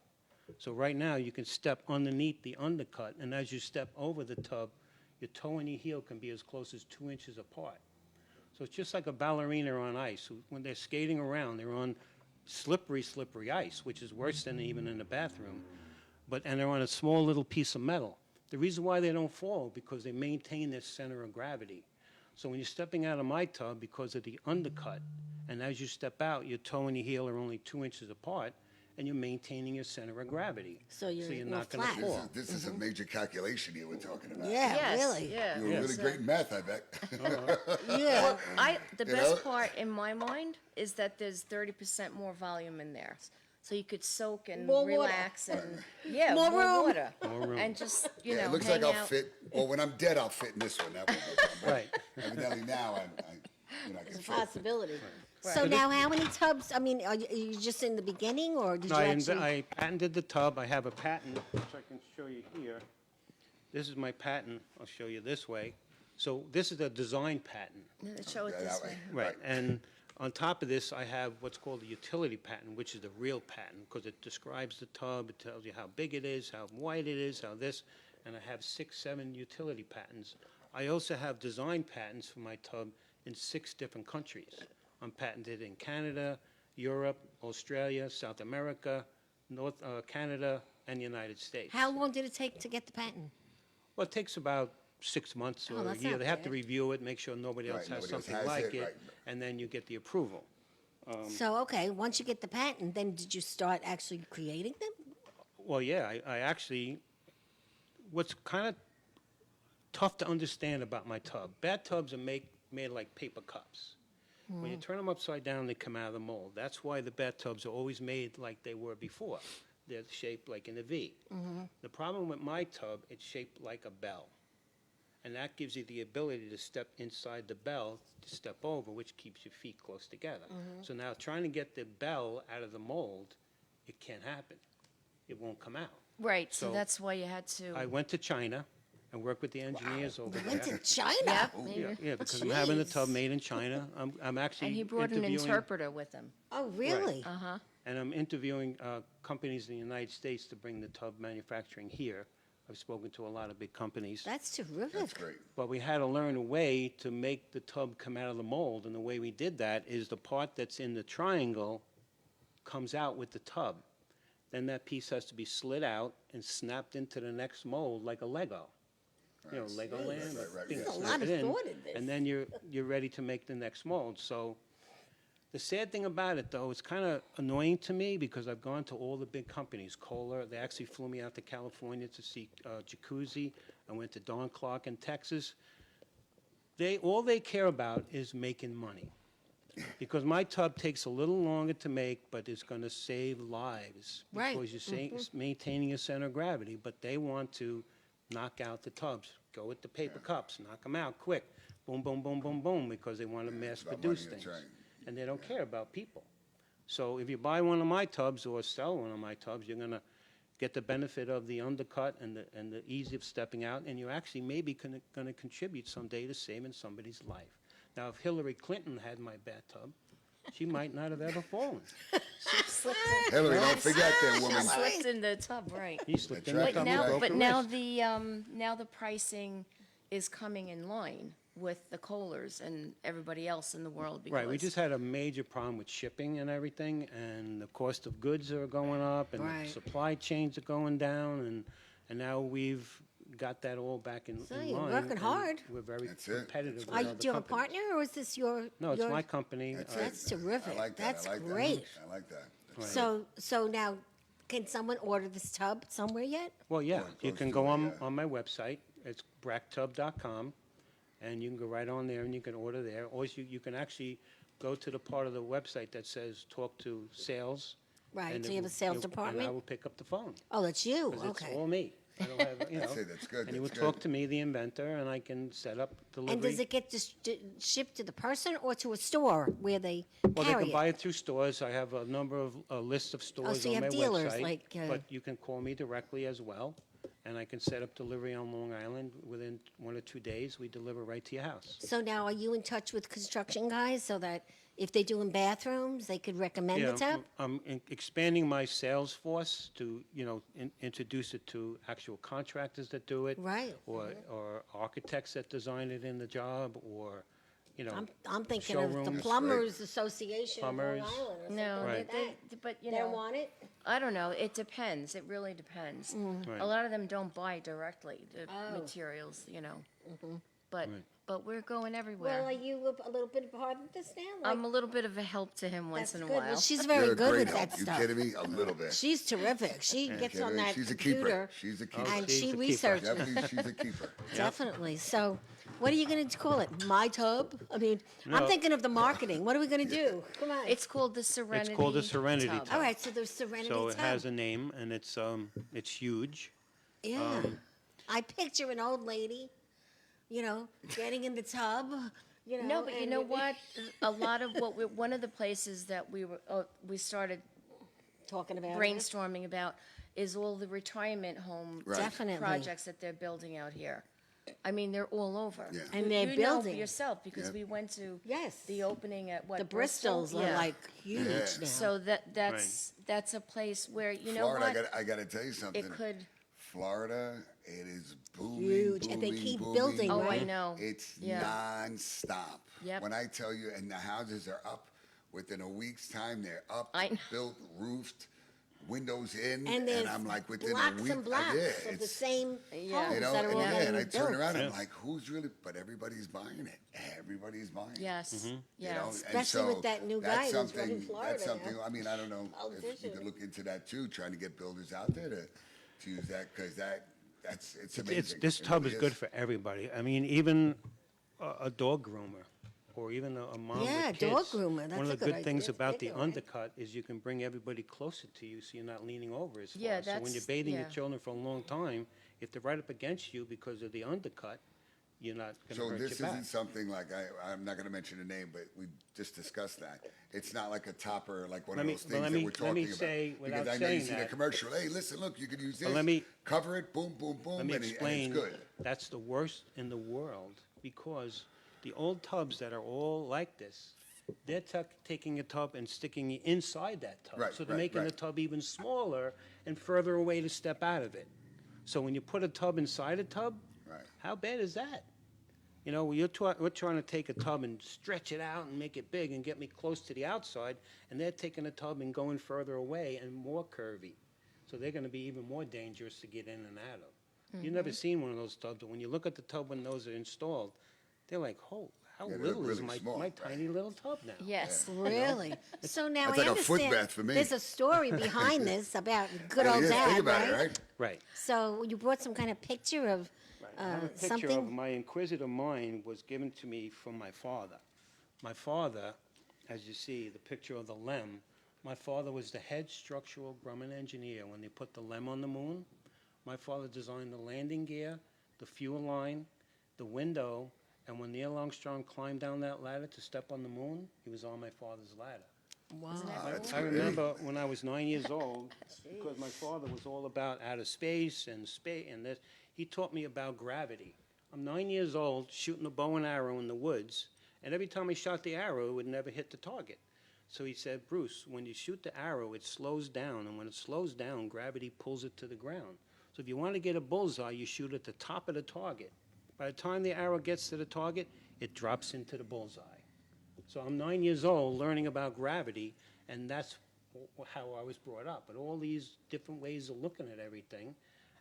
S3: So right now, you can step underneath the undercut, and as you step over the tub, your toe and your heel can be as close as 2 inches apart. So it's just like a ballerina on ice. When they're skating around, they're on slippery, slippery ice, which is worse than even in the bathroom. And they're on a small little piece of metal. The reason why they don't fall, because they maintain their center of gravity. So when you're stepping out of my tub, because of the undercut, and as you step out, your toe and your heel are only 2 inches apart, and you're maintaining your center of gravity.
S2: So you're more
S3: not going to
S2: flat.
S3: fall.
S1: This is a major calculation you were talking about.
S2: Yeah,
S5: Yes,
S2: really.
S5: yeah.
S1: You were
S3: Yes.
S1: really great in math, I bet.
S2: Yeah.
S5: The
S1: You
S5: best
S1: know?
S5: part in my mind is that there's 30% more volume in there. So you could soak and
S2: More water.
S5: relax and, yeah,
S2: More
S5: more
S2: room.
S5: water.
S3: More room.
S5: And just,
S1: Yeah, it
S5: hang
S1: looks like I'll
S5: out.
S1: fit, well, when I'm dead, I'll fit in this one. That one.
S3: Right.
S1: Evidently now, I can
S2: It's a
S1: fit.
S2: possibility. So now, how many tubs? I mean, are you just in the beginning, or did you actually?
S3: I patented the tub. I have a patent, which I can show you here. This is my patent. I'll show you this way. So this is a design patent.
S5: Show it
S1: Yeah,
S5: this
S1: that
S5: way.
S1: way.
S3: Right. And on top of this, I have what's called a utility patent, which is the real patent, because it describes the tub, it tells you how big it is, how wide it is, how this, and I have 6, 7 utility patents. I also have design patents for my tub in 6 different countries. I'm patented in Canada, Europe, Australia, South America, Canada, and the United States.
S2: How long did it take to get the patent?
S3: Well, it takes about 6 months
S2: Oh,
S3: or a
S2: that's
S3: year.
S2: not
S3: They have to
S2: bad.
S3: review it, make sure nobody else
S1: Right,
S3: has
S1: nobody else
S3: something
S1: has
S3: like
S1: it,
S3: it,
S1: right.
S3: and then you get the approval.
S2: So okay, once you get the patent, then did you start actually creating them?
S3: Well, yeah, I actually, what's kind of tough to understand about my tub, bathtubs are made like paper cups. When you turn them upside down, they come out of the mold. That's why the bathtubs are always made like they were before. They're shaped like in a V. The problem with my tub, it's shaped like a bell. And that gives you the ability to step inside the bell to step over, which keeps your feet close together. So now trying to get the bell out of the mold, it can't happen. It won't come out.
S5: Right, so
S3: So
S5: that's why you had
S3: I
S5: to,
S3: went to China and worked with the engineers over
S2: Went to
S3: there.
S2: China.
S5: yeah,
S3: Yeah,
S5: maybe.
S3: yeah, because I'm having a tub
S2: Jeez.
S3: made in China. I'm actually
S5: And he brought an
S3: interviewing-
S5: interpreter with him.
S2: Oh, really?
S5: Uh-huh.
S3: And I'm interviewing companies in the United States to bring the tub manufacturing here. I've spoken to a lot of big companies.
S2: That's terrific.
S1: That's great.
S3: But we had to learn a way to make the tub come out of the mold. And the way we did that is the part that's in the triangle comes out with the tub. Then that piece has to be slid out and snapped into the next mold like a Lego. You know, Legoland.
S1: right,
S3: thing,
S1: yeah.
S2: There's a
S3: snap
S2: lot of
S3: it in,
S2: thought in this.
S3: And then you're ready to make the next mold. So the sad thing about it, though, it's kind of annoying to me because I've gone to all the big companies. Kohler, they actually flew me out to California to see Jacuzzi. I went to Don Clark in Texas. All they care about is making money. Because my tub takes a little longer to make, but it's going to save lives.
S2: Right.
S3: Because you're maintaining a center of gravity, but they want to knock out the tubs. Go with the paper cups, knock them out quick. Boom, boom, boom, boom, boom, because they want to mass
S1: about
S3: produce
S1: money, that's
S3: things.
S1: right.
S3: And they don't care about people. So if you buy one of my tubs or sell one of my tubs, you're going to get the benefit of the undercut and the ease of stepping out, and you're actually maybe going to contribute someday to saving somebody's life. Now, if Hillary Clinton had my bathtub, she might not have ever fallen.
S5: Slipped
S1: Hillary, don't forget that
S5: in,
S1: woman.
S5: slipped in the tub, right?
S3: He slipped
S1: That's
S3: in the
S1: right.
S3: tub
S5: But
S3: and
S5: now,
S3: broke
S5: but
S3: her
S5: now
S3: wrist.
S5: now the pricing is coming in line with the Kohlers and everybody else in the world because
S3: Right, we just had a major problem with shipping and everything, and the cost of goods are going up, and
S2: Right.
S3: the supply chains are going down, and now we've got that all back in
S2: So
S3: line.
S2: you're working
S3: and
S2: hard.
S3: We're very
S1: That's it.
S3: competitive with
S2: Are
S3: other
S2: you, do you have a
S3: companies.
S2: partner, or is this your?
S3: No, it's
S2: your-
S3: my company.
S1: That's
S3: uh,
S1: it.
S2: That's terrific.
S1: I like that.
S2: That's
S1: I like
S2: great.
S1: That. I like that.
S3: Right.
S2: So now, can someone order this tub somewhere yet?
S3: Well, yeah,
S1: Or
S3: you
S1: close
S3: can
S1: to
S3: go
S1: it,
S3: on,
S1: yeah.
S3: on my website. It's bracktub.com, and you can go right on there and you can order there. Or you can actually go to the part of the website that says talk to sales.
S2: Right,
S3: and
S2: so
S3: it
S2: you have a
S3: will-
S2: sales
S3: And I
S2: department?
S3: will pick up the phone.
S2: Oh, that's you.
S3: 'Cause it's
S2: Okay.
S3: all me. I don't have, you know.
S1: That's it, that's good,
S3: And you would
S1: that's
S3: talk
S1: good.
S3: to me, the inventor, and I can set up delivery.
S2: And does it get shipped to the person or to a store where they
S3: Well, they
S2: carry
S3: can
S2: it?
S3: buy it through stores. I have a number of, a list of stores
S2: so you
S3: on my
S2: have dealers,
S3: website.
S2: like,
S3: But you can call me directly as well, and I can set up delivery on Long Island. Within 1 or 2 days, we deliver right to your house.
S2: So now, are you in touch with construction guys so that if they're doing bathrooms, they could recommend the tub?
S3: I'm expanding my sales force to, introduce it to actual contractors that do it.
S2: Right.
S3: Or architects that design it in the job, or,
S2: I'm thinking of the
S3: showrooms.
S2: Plumbers Association of Long
S3: Plumbers.
S2: Island or something
S5: no,
S2: like that.
S5: but
S2: They don't want it?
S5: I don't know. It depends. It really depends.
S3: Right.
S5: A lot of them don't buy directly the
S2: Oh.
S5: materials, But
S3: Right.
S5: but we're going everywhere.
S2: Well, are you a little bit part of this now?
S5: I'm a little bit of a help to him once
S2: That's
S5: in a
S2: good.
S5: while.
S2: Well, she's
S1: You're
S2: very
S1: a
S2: good
S1: great
S2: with
S1: help.
S2: that
S1: You
S2: stuff.
S1: kidding me? A little bit.
S2: She's terrific. She gets
S1: Kidding
S2: on
S1: me?
S2: that
S1: She's a
S2: computer.
S1: keeper. She's a keeper.
S2: And
S3: she's
S2: she
S3: a keeper.
S2: researches.
S1: Definitely, she's a keeper.
S2: Definitely. So, what are you going to call it? My tub? I mean, I'm
S3: No.
S2: thinking of the marketing. What are we going to do? Come on.
S5: It's called the Serenity.
S3: called the Serenity
S5: Tub.
S3: Tub.
S2: all right. So there's Serenity
S3: So it
S2: Tub.
S3: has a name, and it's huge.
S2: Yeah. I picture an old lady, getting in the tub.
S5: No, but you
S2: and
S5: know what? A lot of one of the places that we started
S2: Talking about it.
S5: brainstorming about is all the retirement home
S1: Right.
S2: Definitely.
S5: projects that they're building out here. I mean, they're all over.
S1: Yeah.
S2: And
S5: You-
S2: they're
S5: you
S2: building.
S5: know yourself because
S1: Yep.
S5: we went to
S2: Yes.
S5: the opening at what
S2: The Bristols are
S5: Yeah.
S2: like huge
S1: Yeah.
S2: now.
S5: So that's a place where you know
S1: Florida,
S5: what
S1: I got to tell you something.
S5: it could.
S1: Florida, it is booming,
S2: Huge,
S1: booming,
S2: and they keep
S1: booming.
S2: building,
S5: Oh,
S2: right?
S5: I know.
S1: It's
S5: Yeah.
S1: non-stop.
S5: Yep.
S1: When I tell you, and the houses are up within a week's time, they're up,
S5: I know.
S1: built, roofed, windows in,
S2: And there's
S1: I'm like within
S2: blocks
S1: a week.
S2: and blocks
S1: yeah,
S2: of the
S1: it's-
S2: same
S5: Yeah.
S2: homes
S1: You know,
S2: that are
S1: and,
S2: already
S1: yeah, and I turn
S2: built.
S1: around,
S3: Yeah.
S1: I'm like, who's really? But everybody's buying it. Everybody's buying it.
S5: Yes.
S3: Mm-hmm.
S1: You
S5: Yes.
S1: know, and
S2: Especially with that new guy
S1: that's
S2: who's running
S1: something-
S2: Florida
S1: That's something.
S2: now.
S1: I mean, I don't know if you
S2: Politician.
S1: could look into that too, trying to get builders out there to use that because it's amazing.
S3: This
S1: It
S3: tub
S1: really
S3: is good for everybody. I mean, even a dog groomer, or even a mom
S2: Yeah,
S3: with kids.
S2: dog groomer. That's
S3: One
S2: a
S3: of the
S2: good
S3: good things
S2: idea.
S3: about the
S2: Bigger, right?
S3: undercut is you can bring everybody closer to you, so you're not leaning over as far.
S5: Yeah,
S3: So when you're
S5: that's-
S3: bathing your
S5: yeah.
S3: children for a long time, if they're right up against you because of the undercut, you're not going to
S1: So
S3: hurt
S1: this
S3: your back.
S1: isn't something like I'm not going to mention the name, but we just discussed that. It's not like a topper, like one
S3: Let
S1: of
S3: me-
S1: those
S3: but
S1: things
S3: let
S1: that
S3: me-
S1: we're
S3: let
S1: talking
S3: me
S1: about.
S3: say,
S1: Because
S3: without
S1: I know you
S3: saying
S1: see the
S3: that-
S1: commercial. Hey, listen, look, you could use this.
S3: let me-
S1: cover it, boom, boom, boom,
S3: Let me
S1: and
S3: explain,
S1: it's good.
S3: that's the worst in the world, because the old tubs that are all like this, they're taking a tub and sticking it inside that tub.
S1: Right,
S3: So they're
S1: right,
S3: making the
S1: right.
S3: tub even smaller and further away to step out of it. So when you put a tub inside a tub,
S1: Right.
S3: how bad is that? We're trying to take a tub and stretch it out and make it big and get me close to the outside, and they're taking a tub and going further away and more curvy. So they're going to be even more dangerous to get in and out of. You've never seen one of those tubs, but when you look at the tub when those are installed, they're like, how
S1: Yeah, they
S3: little
S1: look
S3: is
S1: really small,
S3: my
S1: right.
S3: tiny little tub now?
S5: Yes.
S2: Really? So now
S1: That's
S2: I
S1: like a foot
S2: understand
S1: bath for me.
S2: there's a story behind this about good
S1: Oh,
S2: old
S1: yeah,
S2: dad,
S1: think about
S2: right?
S1: it, right?
S3: Right.
S2: So you brought some kind of picture of
S3: I have a picture
S2: something.
S3: of my inquisitive mind was given to me from my father. My father, as you see, the picture of the LEM, my father was the head structural Grumman engineer when they put the LEM on the moon. My father designed the landing gear, the fuel line, the window, and when Neil Armstrong climbed down that ladder to step on the moon, he was on my father's ladder.
S5: Isn't that
S1: That's
S3: I
S1: great.
S3: remember when I was 9 years old, because my father was all about outer space and this, he taught me about gravity. I'm 9 years old, shooting a bow and arrow in the woods, and every time I shot the arrow, it would never hit the target. So he said, Bruce, when you shoot the arrow, it slows down, and when it slows down, gravity pulls it to the ground. So if you want to get a bullseye, you shoot at the top of the target. By the time the arrow gets to the target, it drops into the bullseye. So I'm 9 years old learning about gravity, and that's how I was brought up. But all these different ways of looking at everything,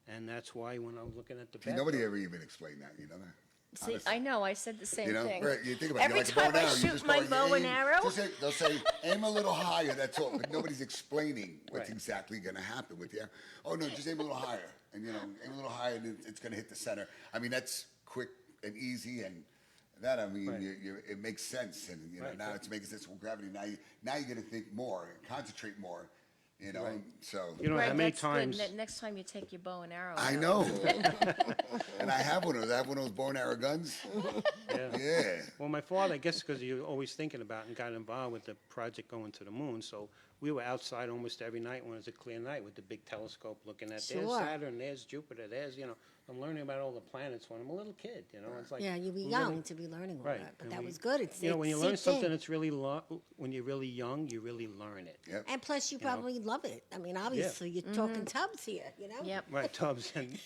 S3: and that's why when I was looking at the
S1: See,
S3: bathtub,
S1: nobody ever even explained that, you know that?
S5: See,
S1: Honestly.
S5: I know, I said the same
S1: You know,
S5: thing.
S1: right, you think about it,
S5: Every
S1: like a bow and
S5: time I
S1: arrow, you
S5: shoot
S1: just
S5: my
S1: go,
S5: bow and
S1: aim-
S5: arrow.
S1: they'll say, aim a little higher, that's all, but nobody's explaining what's
S3: Right.
S1: exactly gonna happen with the arrow. Oh, no, just aim a little higher, and aim a little higher, and it's gonna hit the center. I mean, that's quick and easy, and that, I mean,
S3: Right.
S1: it makes sense, and,
S3: Right,
S1: now
S3: right.
S1: it's making sense with gravity. Now you're gonna think more, and concentrate more,
S3: Right.
S1: so.
S3: you know
S5: Greg,
S3: how many
S5: that's
S3: times.
S5: good. Next time you take your bow and arrow
S1: I
S5: out.
S1: know. And I have one of those. I have one of those bow and arrow guns.
S3: Yeah.
S1: Yeah.
S3: Well, my father, I guess because he was always thinking about and got involved with the project going to the moon, so we were outside almost every night when it was a clear night with the big telescope looking at there's
S2: Sure.
S3: Saturn, there's Jupiter, I'm learning about all the planets when I'm a little kid, It's like.
S2: Yeah, you were
S3: we
S2: young
S3: really-
S2: to be learning all
S3: Right.
S2: that, but
S3: and
S2: that
S3: we-
S2: was good. It's
S3: when you
S2: it
S3: learn
S2: seeped
S3: something
S2: in.
S3: that's really, when you're really young, you really learn it.
S1: Yep.
S2: And plus, you
S3: you know.
S2: probably love it. I mean, obviously, you're talking tubs here,
S5: Yep.
S3: Right, tubs and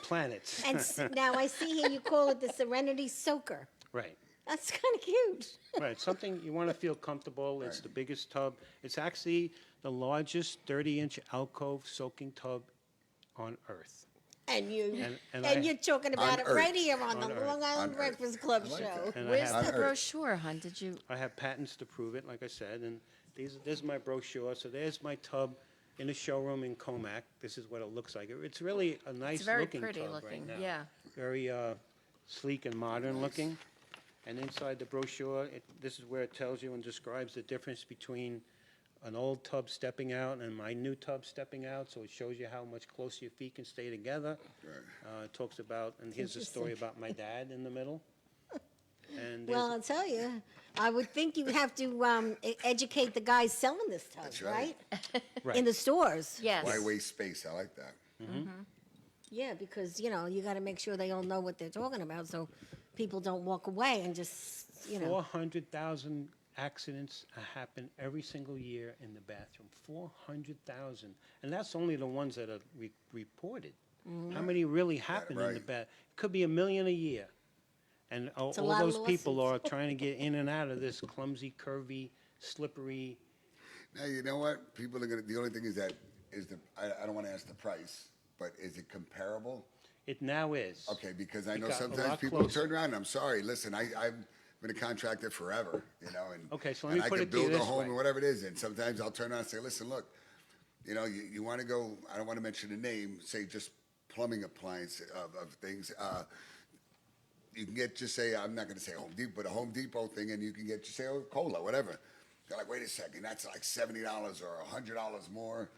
S3: planets.
S2: And now I see here you call it the Serenity Soaker.
S3: Right.
S2: That's kind of cute.
S3: Right, something you want to feel comfortable. It's
S1: Right.
S3: the biggest tub. It's actually the largest 30-inch alcove soaking tub on Earth.
S2: And
S3: And
S2: you're talking about it
S1: Earth.
S2: right here on the
S3: On Earth.
S2: Long Island
S1: On Earth.
S2: Breakfast Club
S1: I like
S2: show.
S1: that.
S3: And
S5: Where's
S3: I have,
S5: the
S1: On Earth.
S5: brochure, hon? Did you?
S3: I have patents to prove it, like I said, and there's my brochure. So there's my tub in a showroom in Comac. This is what it looks like. It's really a nice
S5: It's very
S3: looking
S5: pretty
S3: tub
S5: looking.
S3: right now.
S5: Yeah.
S3: Very sleek and modern looking. And inside the brochure, this is where it tells you and describes the difference between an old tub stepping out and my new tub stepping out. So it shows you how much closer your feet can stay together. It talks about, and here's a story about my dad in the middle. And
S2: Well, I'll tell you, I would think you have to educate the guys selling this tub,
S1: That's
S2: right?
S1: right.
S3: Right.
S2: In the stores.
S5: Yes.
S1: Why waste space? I like that.
S2: Yeah, because, you got to make sure they all know what they're talking about so people don't walk away and just,
S3: 400,000 accidents happen every single year in the bathroom. 400,000. And that's only the ones that are reported. How many really happen in the
S1: right.
S3: bath? It could be 1 million a year. And all
S2: a lot of
S3: those people are
S2: lawsuits.
S3: trying to get in and out of this clumsy, curvy, slippery.
S1: Now, you know what? People are the only thing is I don't want to ask the price, but is it comparable?
S3: It now is.
S1: Okay, because I
S3: It
S1: know
S3: got a
S1: sometimes
S3: lot
S1: people
S3: closer.
S1: turn around, and I'm sorry, listen, I've been a contractor forever, and.
S3: Okay, so let
S1: and
S3: me
S1: I
S3: put
S1: could
S3: it to you
S1: build a
S3: this
S1: home
S3: way.
S1: or whatever it is, and sometimes I'll turn around and say, listen, look, you want to go, I don't want to mention the name, say just plumbing appliance of things, you can get, just say, I'm not going to say Home Depot, but a Home Depot thing, and you can get, just say, cola, whatever. They're like, wait a second, that's like $70 or $100 more,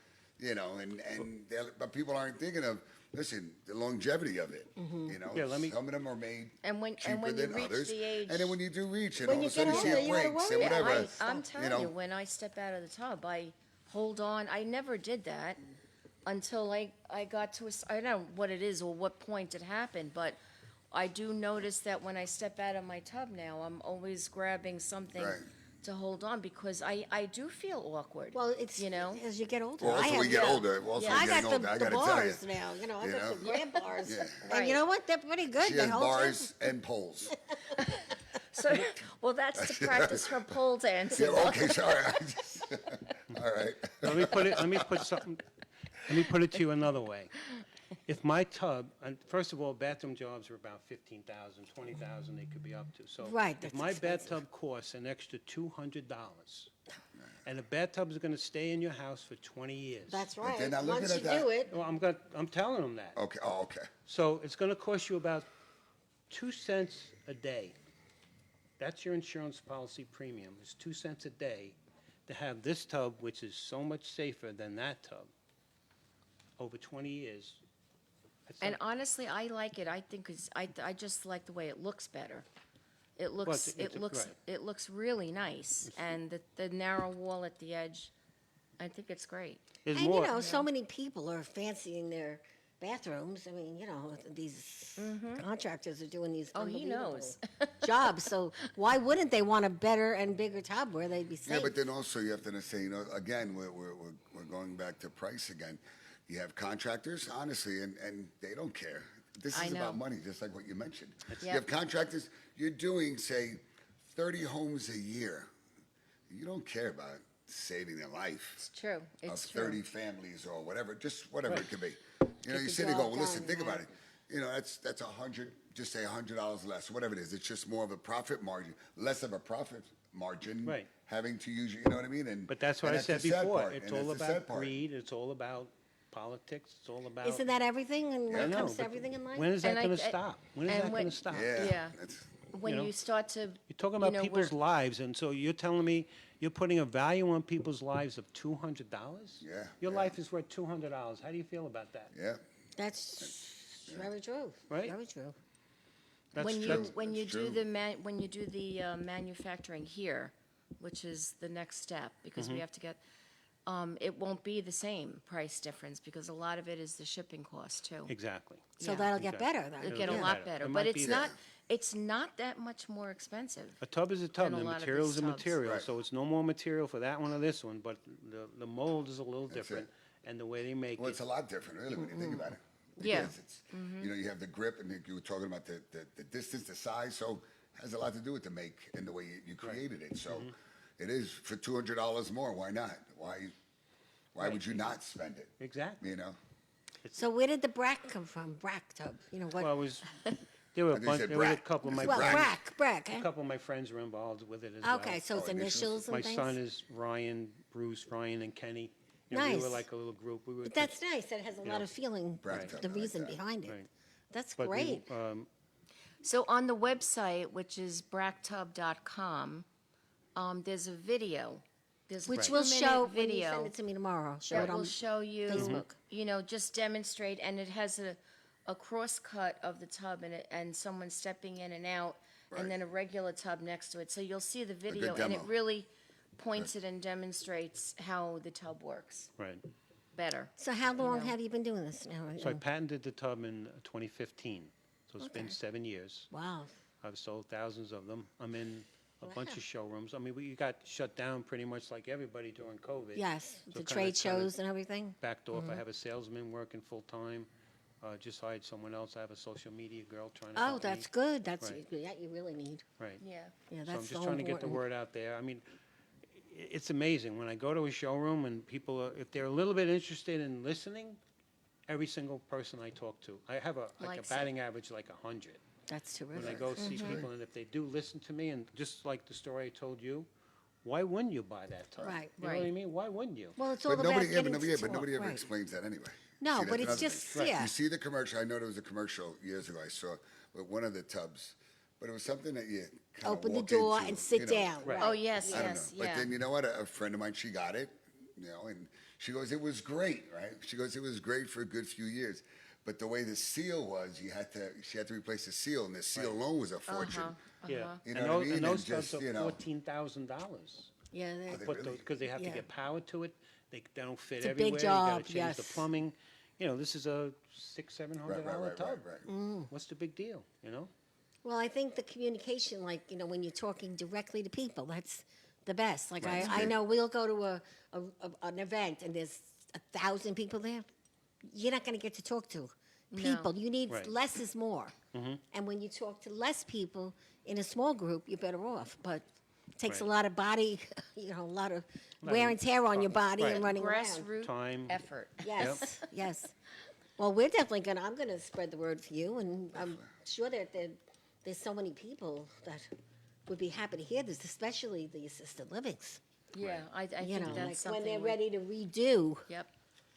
S1: but people aren't thinking of, listen, the longevity of it,
S3: Yeah, let me-
S1: Some of them are made
S5: And when
S1: cheaper
S5: you
S1: than
S5: reach
S1: others.
S5: the age,
S1: And then when you do reach, and
S2: When
S1: all
S2: you
S1: of a sudden
S2: get
S1: you see
S2: older,
S1: it
S2: you gotta
S1: breaks
S2: worry
S1: and
S2: about
S1: whatever.
S2: it.
S5: I'm telling
S1: know.
S5: you, when I step out of the tub, I hold on. I never did that until I got to I don't know what it is or what point it happened, but I do notice that when I step out of my tub now, I'm always grabbing something
S1: Right.
S5: to hold on because I do feel awkward.
S2: Well, it's, as you get older.
S1: Well,
S2: I
S1: also
S2: have,
S1: we get
S5: yeah.
S1: older. Well, also
S5: Yeah.
S1: we're
S2: I got
S1: getting older. I
S2: the
S1: gotta tell
S2: bars
S1: you.
S2: now, I
S1: You
S2: got
S1: know?
S2: the grab bars.
S1: Yeah.
S2: And you know what? They're pretty good.
S1: She
S2: They
S1: has
S2: hold you.
S1: bars and poles.
S5: So, well, that's to practice her pole dancing.
S1: Yeah, okay, sorry. All right.
S3: Let me put it to you another way. If my tub, and first of all, bathroom jobs are about 15,000, 20,000 they could be up to. So
S2: Right,
S3: if
S2: that's
S3: my
S2: expensive.
S3: bathtub costs an extra $200, and the bathtub is going to stay in your house for 20 years.
S2: That's
S1: they're
S2: right.
S1: not looking
S2: Once you
S1: at that.
S2: do it,
S3: Well, I'm telling them that.
S1: Okay. Oh, okay.
S3: So it's going to cost you about 2 cents a day. That's your insurance policy premium. It's 2 cents a day to have this tub, which is so much safer than that tub, over 20 years.
S5: And honestly, I like it. I think I just like the way it looks better. It looks,
S3: it's right.
S5: it looks really nice. And the narrow wall at the edge, I think it's great.
S3: There's
S2: And,
S3: more.
S2: you know, so many people are fancying their bathrooms. I mean, you know, these contractors are doing these
S5: Oh, he
S2: unbelievable
S5: knows.
S2: jobs. So why wouldn't they want a better and bigger tub where they'd be safe?
S1: Yeah, but then also you have to say, you know, again, we're going back to price again. You have contractors, honestly, and they don't care. This
S5: I
S1: is
S5: know.
S1: about money, just like what you mentioned. You
S5: Yep.
S1: have contractors, you're doing, say, 30 homes a year. You don't care about saving their life
S5: It's true.
S1: of
S5: It's
S1: 30
S5: true.
S1: families or whatever, just whatever it could be. You know,
S2: Get
S1: you
S2: the
S1: sit there and go,
S2: job
S1: well, listen,
S2: done,
S1: think about
S2: yeah.
S1: it. You know, that's $100, just say $100 less, whatever it is. It's just more of a profit margin, less of a profit margin.
S3: Right.
S1: Having to use, you know what I mean? And
S3: But that's what
S1: and
S3: I said
S1: the sad
S3: before.
S1: part,
S3: It's
S1: and
S3: all
S1: that's the sad
S3: about
S1: part.
S3: greed. It's all about politics. It's all about.
S2: Isn't that everything? And
S1: Yeah,
S2: when
S1: I
S2: it
S3: know,
S2: comes to
S3: but
S2: everything in life?
S3: When is that
S5: And I-
S3: going to stop? When is
S5: and
S3: that
S5: when-
S3: going to stop?
S1: Yeah.
S5: Yeah.
S1: That's,
S5: When
S3: know?
S5: you start to,
S3: You're talking
S5: you
S3: about
S5: know,
S3: people's
S5: we're-
S3: lives, and so you're telling me you're putting a value on people's lives of $200?
S1: Yeah,
S3: Your
S1: yeah.
S3: life is worth $200. How do you feel about that?
S1: yeah.
S2: That's very true.
S3: Right?
S2: Very true.
S3: That's,
S5: when you
S3: that's,
S5: when you
S1: that's
S5: do
S1: true.
S5: when you do the manufacturing here, which is the next step, because
S3: Mm-hmm.
S5: we have to get, it won't be the same price difference because a lot of it is the shipping cost too.
S3: exactly.
S2: So
S5: Yeah.
S2: that'll get
S3: Exactly.
S2: better then.
S5: It'll
S3: It'll
S5: get a
S3: get
S5: lot
S3: better.
S5: better,
S3: It
S5: but
S3: might
S5: it's
S3: be
S5: not. It's not that much more expensive.
S3: A tub is a tub.
S5: And a
S3: The
S5: lot of
S3: material is
S5: these
S3: a
S5: tubs.
S3: material,
S1: Right.
S3: so it's no more material for that one or this one, but the mold is a little
S1: That's
S3: different, and the way they make
S1: Well,
S3: it.
S1: it's a lot different, really, when you think about it.
S5: Yeah.
S1: Because it's, you know, you have the grip, and you were talking about the distance, the size, so it has a lot to do with the make and the way you created it. So it is for $200 more. Why not? Why would you not spend it?
S3: Exactly.
S1: You know?
S2: So where did the brack come from? Brack tub. You know what?
S3: Well, it was, there were
S1: I
S3: a
S1: think you
S3: bunch,
S1: said
S3: there were a
S1: brack.
S3: couple of
S1: You
S3: my
S1: said
S2: well,
S3: friends.
S2: brack.
S3: A
S2: Eh?
S3: couple of my friends were involved with it as well.
S2: Okay, so it's
S1: Oh, initials.
S2: initials and
S3: My
S2: things.
S3: son is Ryan, Bruce, Ryan, and Kenny. You know, we were
S2: Nice.
S3: like a little group. We were.
S2: But that's nice. That has a lot
S3: Yeah.
S2: of feeling.
S1: Brack tub,
S2: The
S1: I like
S2: reason
S1: that.
S2: behind it.
S3: Right.
S2: That's
S3: but we,
S2: great.
S5: So on the website, which is bracktub.com, there's a video. There's a
S2: Which will
S5: 2-minute
S2: show when you
S5: video
S2: send it to me tomorrow. I'll show
S5: that
S2: it on
S5: will show you,
S2: Facebook.
S5: you know, just demonstrate, and it has a cross cut of the tub and someone stepping in and out,
S1: Right.
S5: and then a regular tub next to it. So you'll see the video, and it
S1: demo.
S5: really points it and demonstrates how the tub works
S3: right.
S5: better.
S2: So how long
S5: know.
S2: have you been doing this now?
S3: So I patented the tub in 2015. So it's been
S2: Okay.
S3: 7 years.
S2: Wow.
S3: I've sold thousands of them. I'm in a bunch
S2: Wow.
S3: of showrooms. I mean, we got shut down pretty much like everybody during COVID.
S2: Yes,
S3: So
S2: the
S3: kinda-
S2: trade
S3: kinda
S2: shows and everything.
S3: Backed off. I have a salesman working full time. Just hired someone else. I have a social media girl trying to
S2: Oh,
S3: help
S2: that's
S3: me.
S2: good. That's
S3: Right.
S2: that you really need.
S3: Right.
S5: Yeah.
S2: Yeah,
S3: So
S2: that's
S3: I'm just
S2: so
S3: trying to get the
S2: important.
S3: word out there. I mean, it's amazing when I go to a showroom and people are, if they're a little bit interested in listening, every single person I talk to, I have a
S5: Likes it.
S3: batting average like 100.
S2: That's
S3: When I
S2: terrific.
S3: go see people, and if they do listen to me, and just like the story I told you, why wouldn't you buy that tub?
S2: Right,
S3: You know what I
S5: right.
S3: mean? Why wouldn't you?
S2: Well, it's all
S1: But
S2: about
S1: nobody,
S2: getting
S1: but
S2: to
S1: but
S2: talk,
S1: nobody ever
S2: right.
S1: explains that anyway.
S2: No,
S1: See,
S2: but
S1: that's
S2: it's
S1: another
S2: just
S1: thing.
S2: yeah.
S1: You see the commercial. I know there was a commercial years ago I saw with one of the tubs, but it was something that you kind of
S2: Open the
S1: walk
S2: door
S1: into,
S2: and sit
S1: you know.
S2: down.
S3: Right.
S5: Oh, yes,
S1: I don't
S5: yes,
S1: know. But
S5: yeah.
S1: then you know what? A friend of mine, she got it, you know, and she goes, it was great, right? She goes, it was great for a good few years. But the way the seal was, she had to replace the seal, and the seal alone was a fortune.
S3: Yeah.
S1: You know
S3: and
S1: what I
S3: those,
S1: mean?
S3: and those
S1: And
S3: tubs
S1: just,
S3: are
S1: you know.
S3: $14,000.
S2: Yeah,
S1: Are they
S3: Put
S1: really?
S3: those because they have
S2: Yeah.
S3: to get power to it. They don't fit
S2: It's a
S3: everywhere.
S2: big
S3: You
S2: job,
S3: got to change the
S2: yes.
S3: plumbing. You know, this is a $600-700
S1: Right,
S3: tub.
S1: right.
S3: What's the big deal? You know.
S2: Well, I think the communication, like, you know, when you're talking directly to people, that's the best. Like,
S1: Right,
S2: I know we'll go to an event and there's 1,000 people there. You're not going to get to talk to people. You need
S3: Right.
S2: less is more. And when you talk to less people in a small group, you're better off. But it takes a
S3: Right.
S2: lot of body, you know, a lot of wear and tear on your body
S3: Right.
S2: and running around.
S5: Grassroots
S3: Time.
S5: effort.
S2: Yes, yes. Well, we're definitely gonna. I'm gonna spread the word for you, and I'm sure that there's so many people that would be happy to hear this, especially the assisted livings.
S5: Yeah, I
S2: You
S5: think
S2: know,
S5: that's
S2: like
S5: something.
S2: when they're
S5: we-
S2: ready to redo
S5: Yep.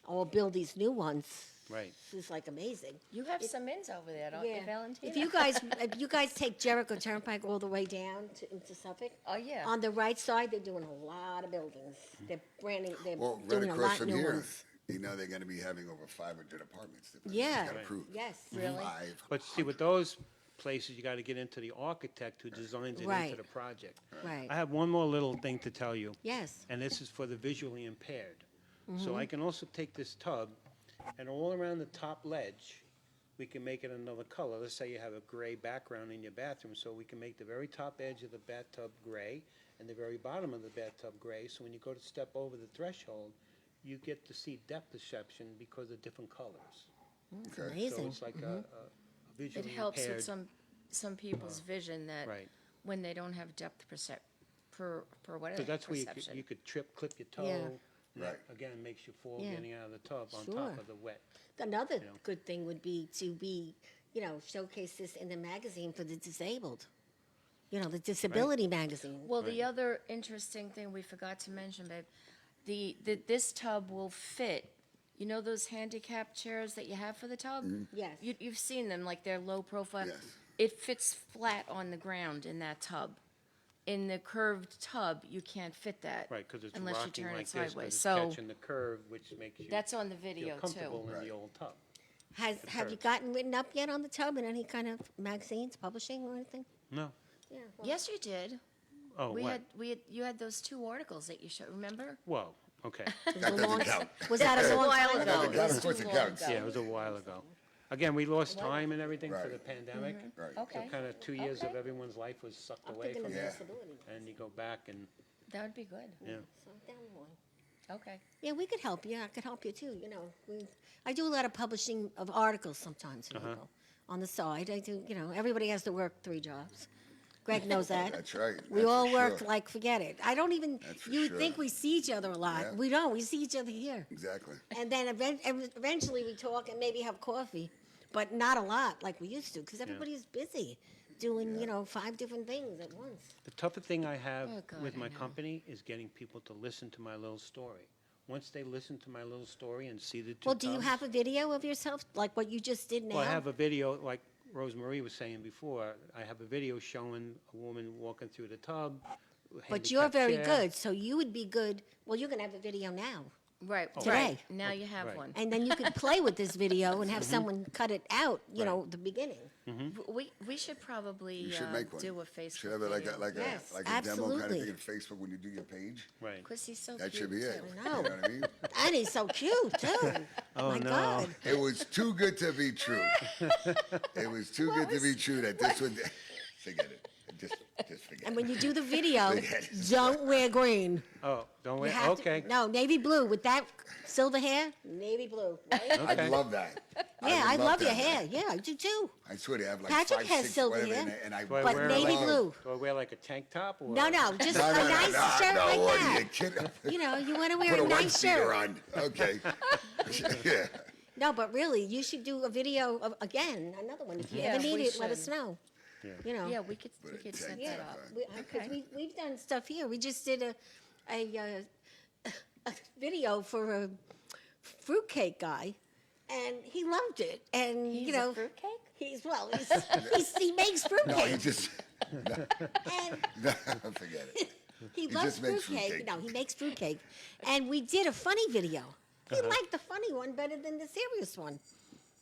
S2: or build these new ones.
S3: Right.
S2: This is like amazing.
S5: You have some ins over there, don't you, Valentina?
S2: If you guys take Jericho Turnpike all the way down into Suffolk.
S5: Oh, yeah.
S2: On the right side, they're doing a lot of buildings. They're branding. They're
S1: Well, right
S2: doing a
S1: across
S2: lot
S1: from
S2: new
S1: here
S2: ones.
S1: you know they're going to be having over 500 apartments. that
S2: Yeah.
S1: got approved.
S2: Yes.
S5: Really?
S1: 500.
S3: But see, with those places, you got to get into the architect who designs it
S2: Right.
S3: into the project.
S2: Right.
S3: I have one more little thing to tell you.
S2: Yes.
S3: And this is for the visually impaired. So I can also take this tub, and all around the top ledge, we can make it another color. Let's say you have a gray background in your bathroom, so we can make the very top edge of the bathtub gray and the very bottom of the bathtub gray. So when you go to step over the threshold, you get to see depth perception because of different colors.
S2: It's
S1: Okay.
S3: So
S2: amazing.
S3: it's like a
S5: It
S3: visually
S5: helps with
S3: impaired.
S5: some people's vision that
S3: Right.
S5: when they don't have depth per whatever
S3: Because that's where
S5: perception.
S3: you could clip your toe.
S2: Yeah.
S3: and that,
S1: Right.
S3: Again, makes you fall
S2: Yeah.
S3: getting out of the tub on
S2: Sure.
S3: top of the wet.
S2: Another
S3: know.
S2: good thing would be to be, showcase this in the magazine for the disabled. The disability magazine.
S5: Well, the other interesting thing we forgot to mention, babe, this tub will fit. You know those handicap chairs that you have for the tub?
S2: Yes.
S5: You've seen them, like they're low profile.
S1: Yes.
S5: It fits flat on the ground in that tub. In the curved tub, you can't fit that.
S3: Right, because it's
S5: unless you
S3: rocking
S5: turn
S3: like
S5: it
S3: this, 'cause
S5: sideways.
S3: it's
S5: So
S3: catching the curve, which makes you
S5: that's on the
S3: feel
S5: video
S3: comfortable
S5: too.
S3: in the old tub.
S2: Have you gotten written up yet on the tub in any kind of magazines, publishing or anything?
S3: No.
S2: Yeah.
S5: Yes, you did.
S3: Oh, what?
S5: You had those 2 articles that you showed. Remember?
S3: Whoa, okay.
S1: That doesn't count.
S2: Was that a long
S5: while
S2: time
S5: ago.
S2: ago?
S1: That doesn't
S5: It
S1: count.
S5: was
S1: Of
S5: too
S1: course it
S5: long
S1: counts.
S5: ago.
S3: Yeah, it was a while ago. Again, we lost time and everything for
S1: Right.
S3: the pandemic.
S1: Right.
S5: Okay.
S3: So kind of 2 years of
S5: Okay.
S3: everyone's life was sucked
S2: I'm
S3: away
S2: thinking
S3: from
S2: of
S1: Yeah.
S3: it.
S2: disability.
S3: And you go back and,
S5: That would be good.
S3: yeah.
S2: So down one.
S5: Okay.
S2: Yeah, we could help you. I could help you too. I do a lot of publishing of articles sometimes for people on the side. I do. Everybody has to work 3 jobs. Greg knows that.
S1: That's right.
S2: We
S1: That's
S2: all
S1: for
S2: work
S1: sure.
S2: like forget it. I don't even.
S1: That's for
S2: You would
S1: sure.
S2: think we see each other a lot.
S1: Yeah.
S2: We don't. We see each other here,
S1: Exactly.
S2: and then eventually we talk and maybe have coffee, but not a lot like we used to because everybody's busy doing 5 different things at once.
S3: The tougher thing I have
S5: Oh, God,
S3: with
S5: I
S3: my
S5: know.
S3: company is getting people to listen to my little story. Once they listen to my little story and see the 2
S2: Well, do you
S3: tubs-
S2: have a video of yourself like what you just did now?
S3: Well, I have a video, like Rosemarie was saying before, I have a video showing a woman walking through the tub.
S2: But you're
S3: handicap
S2: very
S3: chair.
S2: good, so you would be good. Well, you're gonna have a video now,
S5: Right.
S2: Today.
S5: Right. Now you have
S3: Right.
S5: one.
S2: and then you could play with this video and have someone cut it out. The beginning.
S5: We should probably
S1: You should make one.
S5: do a Facebook
S1: Should have it like
S5: video.
S1: a
S2: Yes,
S1: demo kind of
S2: absolutely.
S1: thing on Facebook when you do your page.
S3: Right.
S5: Because he's so
S1: That
S5: cute
S1: should be it.
S5: too.
S2: I know.
S1: You know what I mean?
S2: And he's so cute too.
S3: Oh,
S2: My
S3: no.
S2: God.
S1: It was too good to be true. It was too good to be true that this would. Forget it. Just forget
S2: And
S1: it.
S2: when you do the video,
S1: Forget it.
S2: don't wear green.
S3: Oh, don't
S2: You
S3: wait,
S2: have to-
S3: okay.
S2: no, navy blue with that silver hair. Navy blue. Right?
S3: Okay.
S1: I love that.
S2: Yeah, I
S1: would
S2: love your
S1: that.
S2: hair. Yeah, I do too.
S1: I swear to have like
S2: Patrick
S1: 5,
S2: has
S1: 6,
S2: silver
S1: whatever,
S2: hair,
S1: and I
S3: Do I
S2: but
S3: wear
S2: navy
S3: like,
S2: blue.
S3: Do I wear like a tank top or?
S2: No, just
S1: No,
S2: a
S1: no, no,
S2: nice
S1: no,
S2: shirt
S1: no,
S2: like
S1: what are
S2: that.
S1: you kidding?
S2: You want to wear
S1: Put
S2: a
S1: a
S2: nice
S1: one-seater
S2: shirt.
S1: on. Okay. Yeah.
S2: No, but really, you should do a video of again, another one. If you
S5: Yeah,
S2: ever need
S5: we
S2: it, let us
S5: should.
S2: know. Yeah.
S5: We could
S1: But it
S5: set
S1: takes
S5: that
S1: that,
S5: up.
S1: right?
S2: Because we've done stuff here. We just did a video for a fruitcake guy, and he loved it. And
S5: He's a fruitcake?
S2: he makes
S1: No,
S2: fruitcake.
S1: he just.
S2: And
S1: Forget it.
S2: he
S1: He
S2: loves
S1: just makes
S2: fruitcake.
S1: fruitcake.
S2: No, he makes fruitcake. And we did a funny video. He liked the funny one better than the serious one.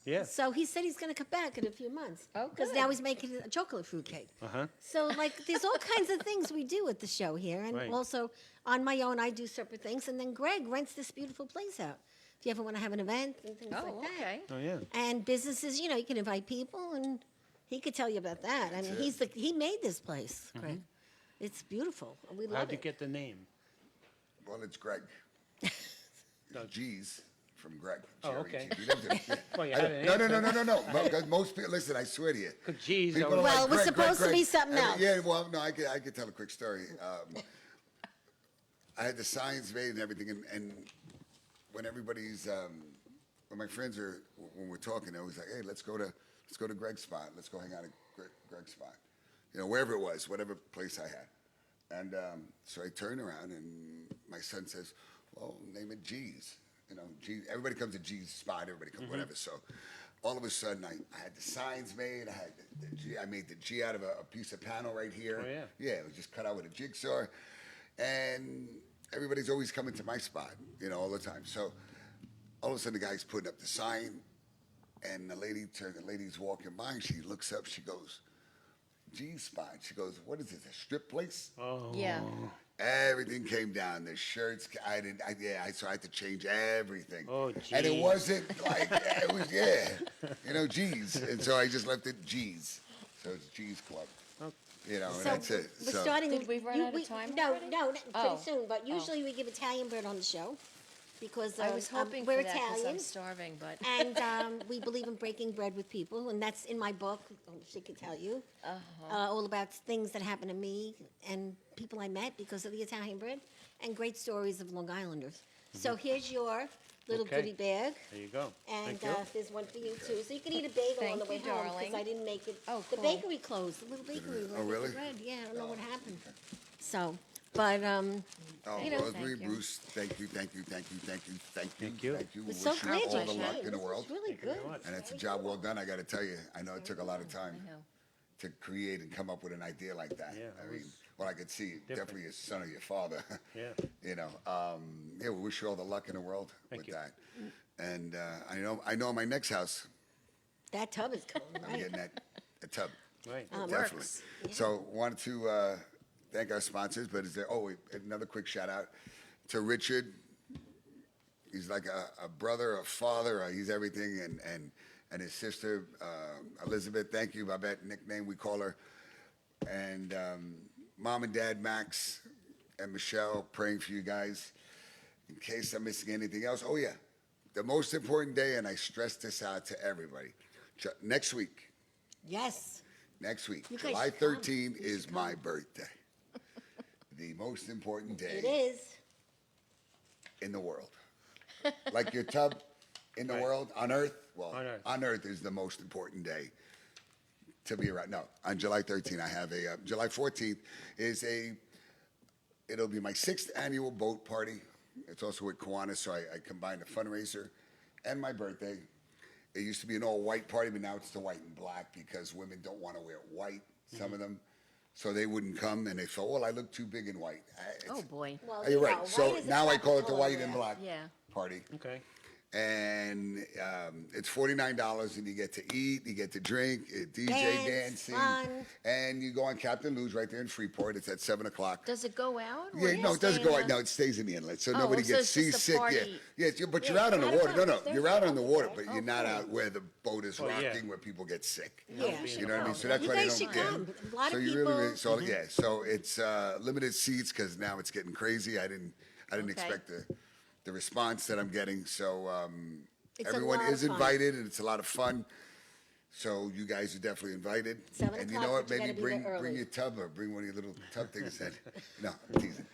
S3: Yeah.
S2: So he said he's going to come back in a few months.
S5: Oh,
S2: Because
S5: good.
S2: now he's making a chocolate fruitcake.
S3: Uh-huh.
S2: So, there's all kinds of things we do at the show here. And
S3: Right.
S2: also, on my own, I do separate things. And then Gregg rents this beautiful place out. If you ever want to have an event and things
S5: Oh,
S2: like that.
S5: okay.
S3: Oh, yeah.
S2: And businesses, you can invite people, and he could tell you about that. I mean, he made this place, Gregg. It's beautiful. We love
S3: How'd you
S2: it.
S3: get the name?
S1: Well, it's Greg.
S3: No.
S1: G's from Greg.
S3: Oh,
S1: Jerry
S3: okay.
S1: G. He lives in-
S3: Well, you
S1: I-
S3: had an
S1: no,
S3: answer.
S1: no. Because most people, listen, I swear to you.
S3: Good geez.
S1: People
S3: I was-
S1: are
S2: Well,
S1: like,
S2: it was
S1: Greg,
S2: supposed to
S1: Greg,
S2: be something
S1: Greg.
S2: else.
S1: Yeah, well, no, I could tell a quick story. I had the signs made and everything, and when everybody's, when my friends are, when we're talking, they're always like, hey, let's go to Greg's spot. Let's go hang out at Greg's spot. Wherever it was, whatever place I had. And so I turn around, and my son says, well, name it G's. G, everybody comes to G's spot, everybody comes, whatever. So all of a sudden, I had the signs made. I had the G. I made the G out of a piece of panel right here.
S3: Oh, yeah.
S1: Yeah, it was just cut out with a jigsaw. And everybody's always coming to my spot, all the time. So all of a sudden the guy's putting up the sign, and the lady's walking by, and she looks up, she goes, G-Spot. She goes, what is this, a strip place?
S3: Oh.
S5: Yeah.
S1: Everything came down. The shirts, so I had to change everything.
S3: Oh,
S1: and it
S3: geez.
S1: wasn't like, it was, G's. And so I just left it G's. So it's G's Club. And that's it.
S2: We're
S1: So,
S2: starting.
S5: Did we run out of time
S2: No,
S5: already?
S2: no,
S5: Oh.
S2: pretty soon. But usually we give Italian bread on the show because
S5: I was hoping
S2: we're
S5: for that because I'm
S2: Italian,
S5: starving, but.
S2: and we believe in breaking bread with people, and that's in my book. She could tell you all about things that happened to me and people I met because of the Italian bread, and great stories of Long Islanders. So here's your little
S3: Okay.
S2: goodie bag.
S3: There you go.
S2: And
S3: Thank you.
S2: there's one for you too. So you can eat a bagel on
S5: Thank
S2: the way
S5: you,
S2: home
S5: darling.
S2: because I didn't make it.
S5: Oh,
S2: the
S5: cool.
S2: bakery closed. The little bakery. where I make
S1: really?
S2: the bread. Yeah, I don't know what happened. So, but
S5: You know,
S1: Rosemary,
S5: thank you.
S1: Bruce, thank you.
S3: Thank you.
S1: We
S2: it's so
S1: wish you
S2: glad
S1: all
S2: you
S1: the luck
S2: came.
S1: in the world.
S2: It's really good.
S1: And it's a job well done, I got to tell you. I know it took a lot of time
S5: I know.
S1: to create and come up with an idea like that.
S3: Yeah,
S1: I
S3: it
S1: mean,
S3: was
S1: well, I could see
S3: different.
S1: definitely a son of your father.
S3: Yeah.
S1: We wish you all the luck in the world
S3: Thank
S1: with
S3: you.
S1: that. And I know my next house,
S2: That tub is cold,
S1: I'm
S2: right?
S1: getting that a tub.
S3: Right.
S1: Definitely.
S5: Works.
S1: So wanted to thank our sponsors, but is there? Oh, wait, another quick shout out to Richard. He's like a brother, a father. He's everything, and his sister Elizabeth. Thank you, Babette, nickname we call her, and mom and dad Max and Michelle, praying for you guys. In case I'm missing anything else, oh yeah, the most important day, and I stress this out to everybody. Next week.
S2: Yes.
S1: Next week,
S2: You guys
S1: July
S2: should come.
S1: 13
S2: You
S1: is
S2: should
S1: my
S2: come.
S1: birthday. The most important day
S2: It is.
S1: in the world. Like your tub in the
S3: Right.
S1: world, on Earth? Well,
S3: On Earth.
S1: is the most important day to be around. No, on July 13, I have July 14th it'll be my 6th annual boat party. It's also with Kiwanis, so I combined a fundraiser and my birthday. It used to be an all-white party, but now it's the white and black because women don't want to wear white, some of them. So they wouldn't come, and they felt, well, I look too big in white.
S5: Oh, boy.
S2: Well,
S1: You're
S2: you
S1: right.
S2: know,
S1: So
S2: white is a
S1: now I
S2: proper
S1: call it the
S2: color
S1: white
S2: there.
S1: and black
S5: Yeah.
S1: party.
S3: Okay.
S1: And it's $49, and you get to eat, you get to drink, DJ
S2: Dance,
S1: dancing,
S2: fun.
S1: and you go on Captain Lou's right there in Freeport. It's at 7:00.
S5: Does it go out? or
S1: Yeah,
S5: you
S1: no, it doesn't
S5: stay
S1: go
S5: in
S1: out.
S5: the-
S1: No, it stays in the inlet, so
S5: Oh,
S1: nobody
S5: so
S1: gets
S5: it's just a
S1: seasick.
S5: party.
S1: But you're
S2: Yeah,
S1: out on the
S2: not a
S1: water. No,
S2: problem.
S1: no, you're out on the
S2: There's
S1: water,
S2: no
S1: but
S2: problem.
S1: you're not out where the boat is
S3: Oh, yeah.
S1: rocking, where people get sick.
S2: Yeah.
S1: You know what I mean? So that's
S2: You
S1: why they
S2: guys
S1: don't
S2: should
S1: get.
S2: come. A lot
S1: so
S2: of
S1: you
S2: people.
S1: really, so yeah, so it's limited seats because now it's getting crazy. I didn't
S5: Okay.
S1: expect the response that I'm getting. So
S2: It's a
S1: everyone
S2: lot
S1: is
S2: of fun.
S1: invited, and it's a lot of fun. So you guys are definitely invited.
S2: 7
S1: And you
S2: o'clock,
S1: know what?
S2: but you
S1: Maybe
S2: gotta be there
S1: bring
S2: early.
S1: your tub or bring one of your little tub things. No, I'm teasing.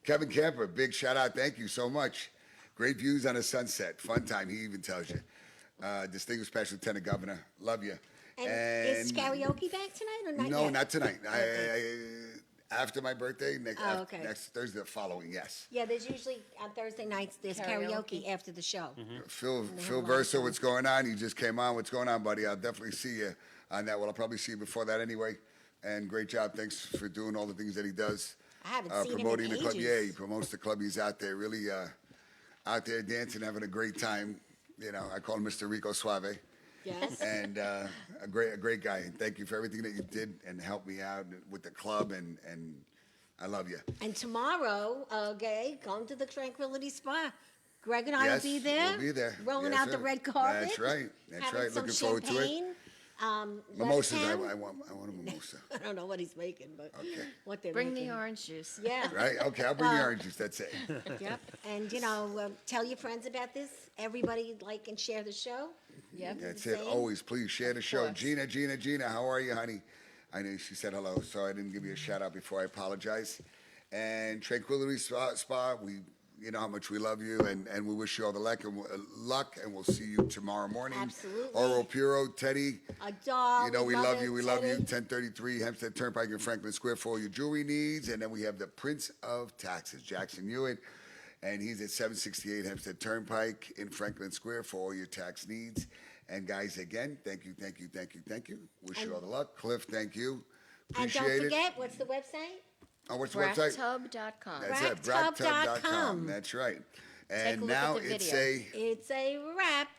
S1: Kevin Camper, big shout out. Thank you so much. Great views on a sunset. Fun time. He even tells you. Distinguished Special Lieutenant Governor, love you.
S2: And is karaoke back tonight or not
S1: No,
S2: yet?
S1: not tonight. After my birthday,
S2: Oh, okay.
S1: next Thursday, the following. Yes.
S2: Yeah, there's usually on Thursday nights there's karaoke,
S5: Karaoke.
S2: after the show.
S1: Phil
S2: have a lot of
S1: Verso,
S2: fun.
S1: what's going on? You just came on. What's going on, buddy? I'll definitely see you on that. Well, I'll probably see you before that anyway. And great job. Thanks for doing all the things that he does.
S2: I haven't seen him in
S1: Promoting the club.
S2: ages.
S1: Yeah, he promotes the club. He's out there really out there dancing, having a great time. You know, I call him Mr. Rico Suave.
S2: Yes.
S1: And a great guy. And thank you for everything that you did and helped me out with the club. And I love you.
S2: And tomorrow, Gay, come to the Tranquility Spa. Greg and I
S1: Yes,
S2: will be there.
S1: we'll be there.
S2: Rolling
S1: Yes,
S2: out the
S1: sir.
S2: red carpet.
S1: That's right. That's
S2: having
S1: right.
S2: some
S1: Looking forward to it.
S2: champagne.
S1: Mimosas.
S2: left hand.
S1: I want a mimosa.
S2: I don't know what he's making, but
S1: Okay.
S2: what they're
S5: Bring
S2: making.
S5: the orange juice.
S2: Yeah.
S1: Right? Okay, I'll bring the orange juice. That's it.
S2: Yep. And, tell your friends about this. Everybody like and share the show.
S5: Yep.
S1: That's it.
S2: Same.
S1: Always, please share the show.
S5: course.
S1: Gina, how are you, honey? I know she said hello, so I didn't give you a shout out before. I apologize. And Tranquility Spa, you know how much we love you, and we wish you all the luck, and we'll see you tomorrow morning.
S2: Absolutely.
S1: Oro Puro, Teddy.
S2: A dog.
S1: You know we love you. We love you.
S2: Teddy.
S1: 1033 Hempstead Turnpike in Franklin Square for all your jewelry needs. And then we have the Prince of Taxes, Jackson Hewitt. And he's at 768 Hempstead Turnpike in Franklin Square for all your tax needs. And guys, again, thank you. Wish you all the luck. Cliff, thank you.
S2: And
S1: Appreciate
S2: don't
S1: it.
S2: forget, what's the website?
S1: Oh, what's the website?
S5: Bracktub.com.
S1: That's it,
S2: bracktub.com.
S1: bracktub.com. That's right. And
S5: look
S1: now
S5: at the
S1: it's
S5: video.
S1: a
S2: It's a wrap.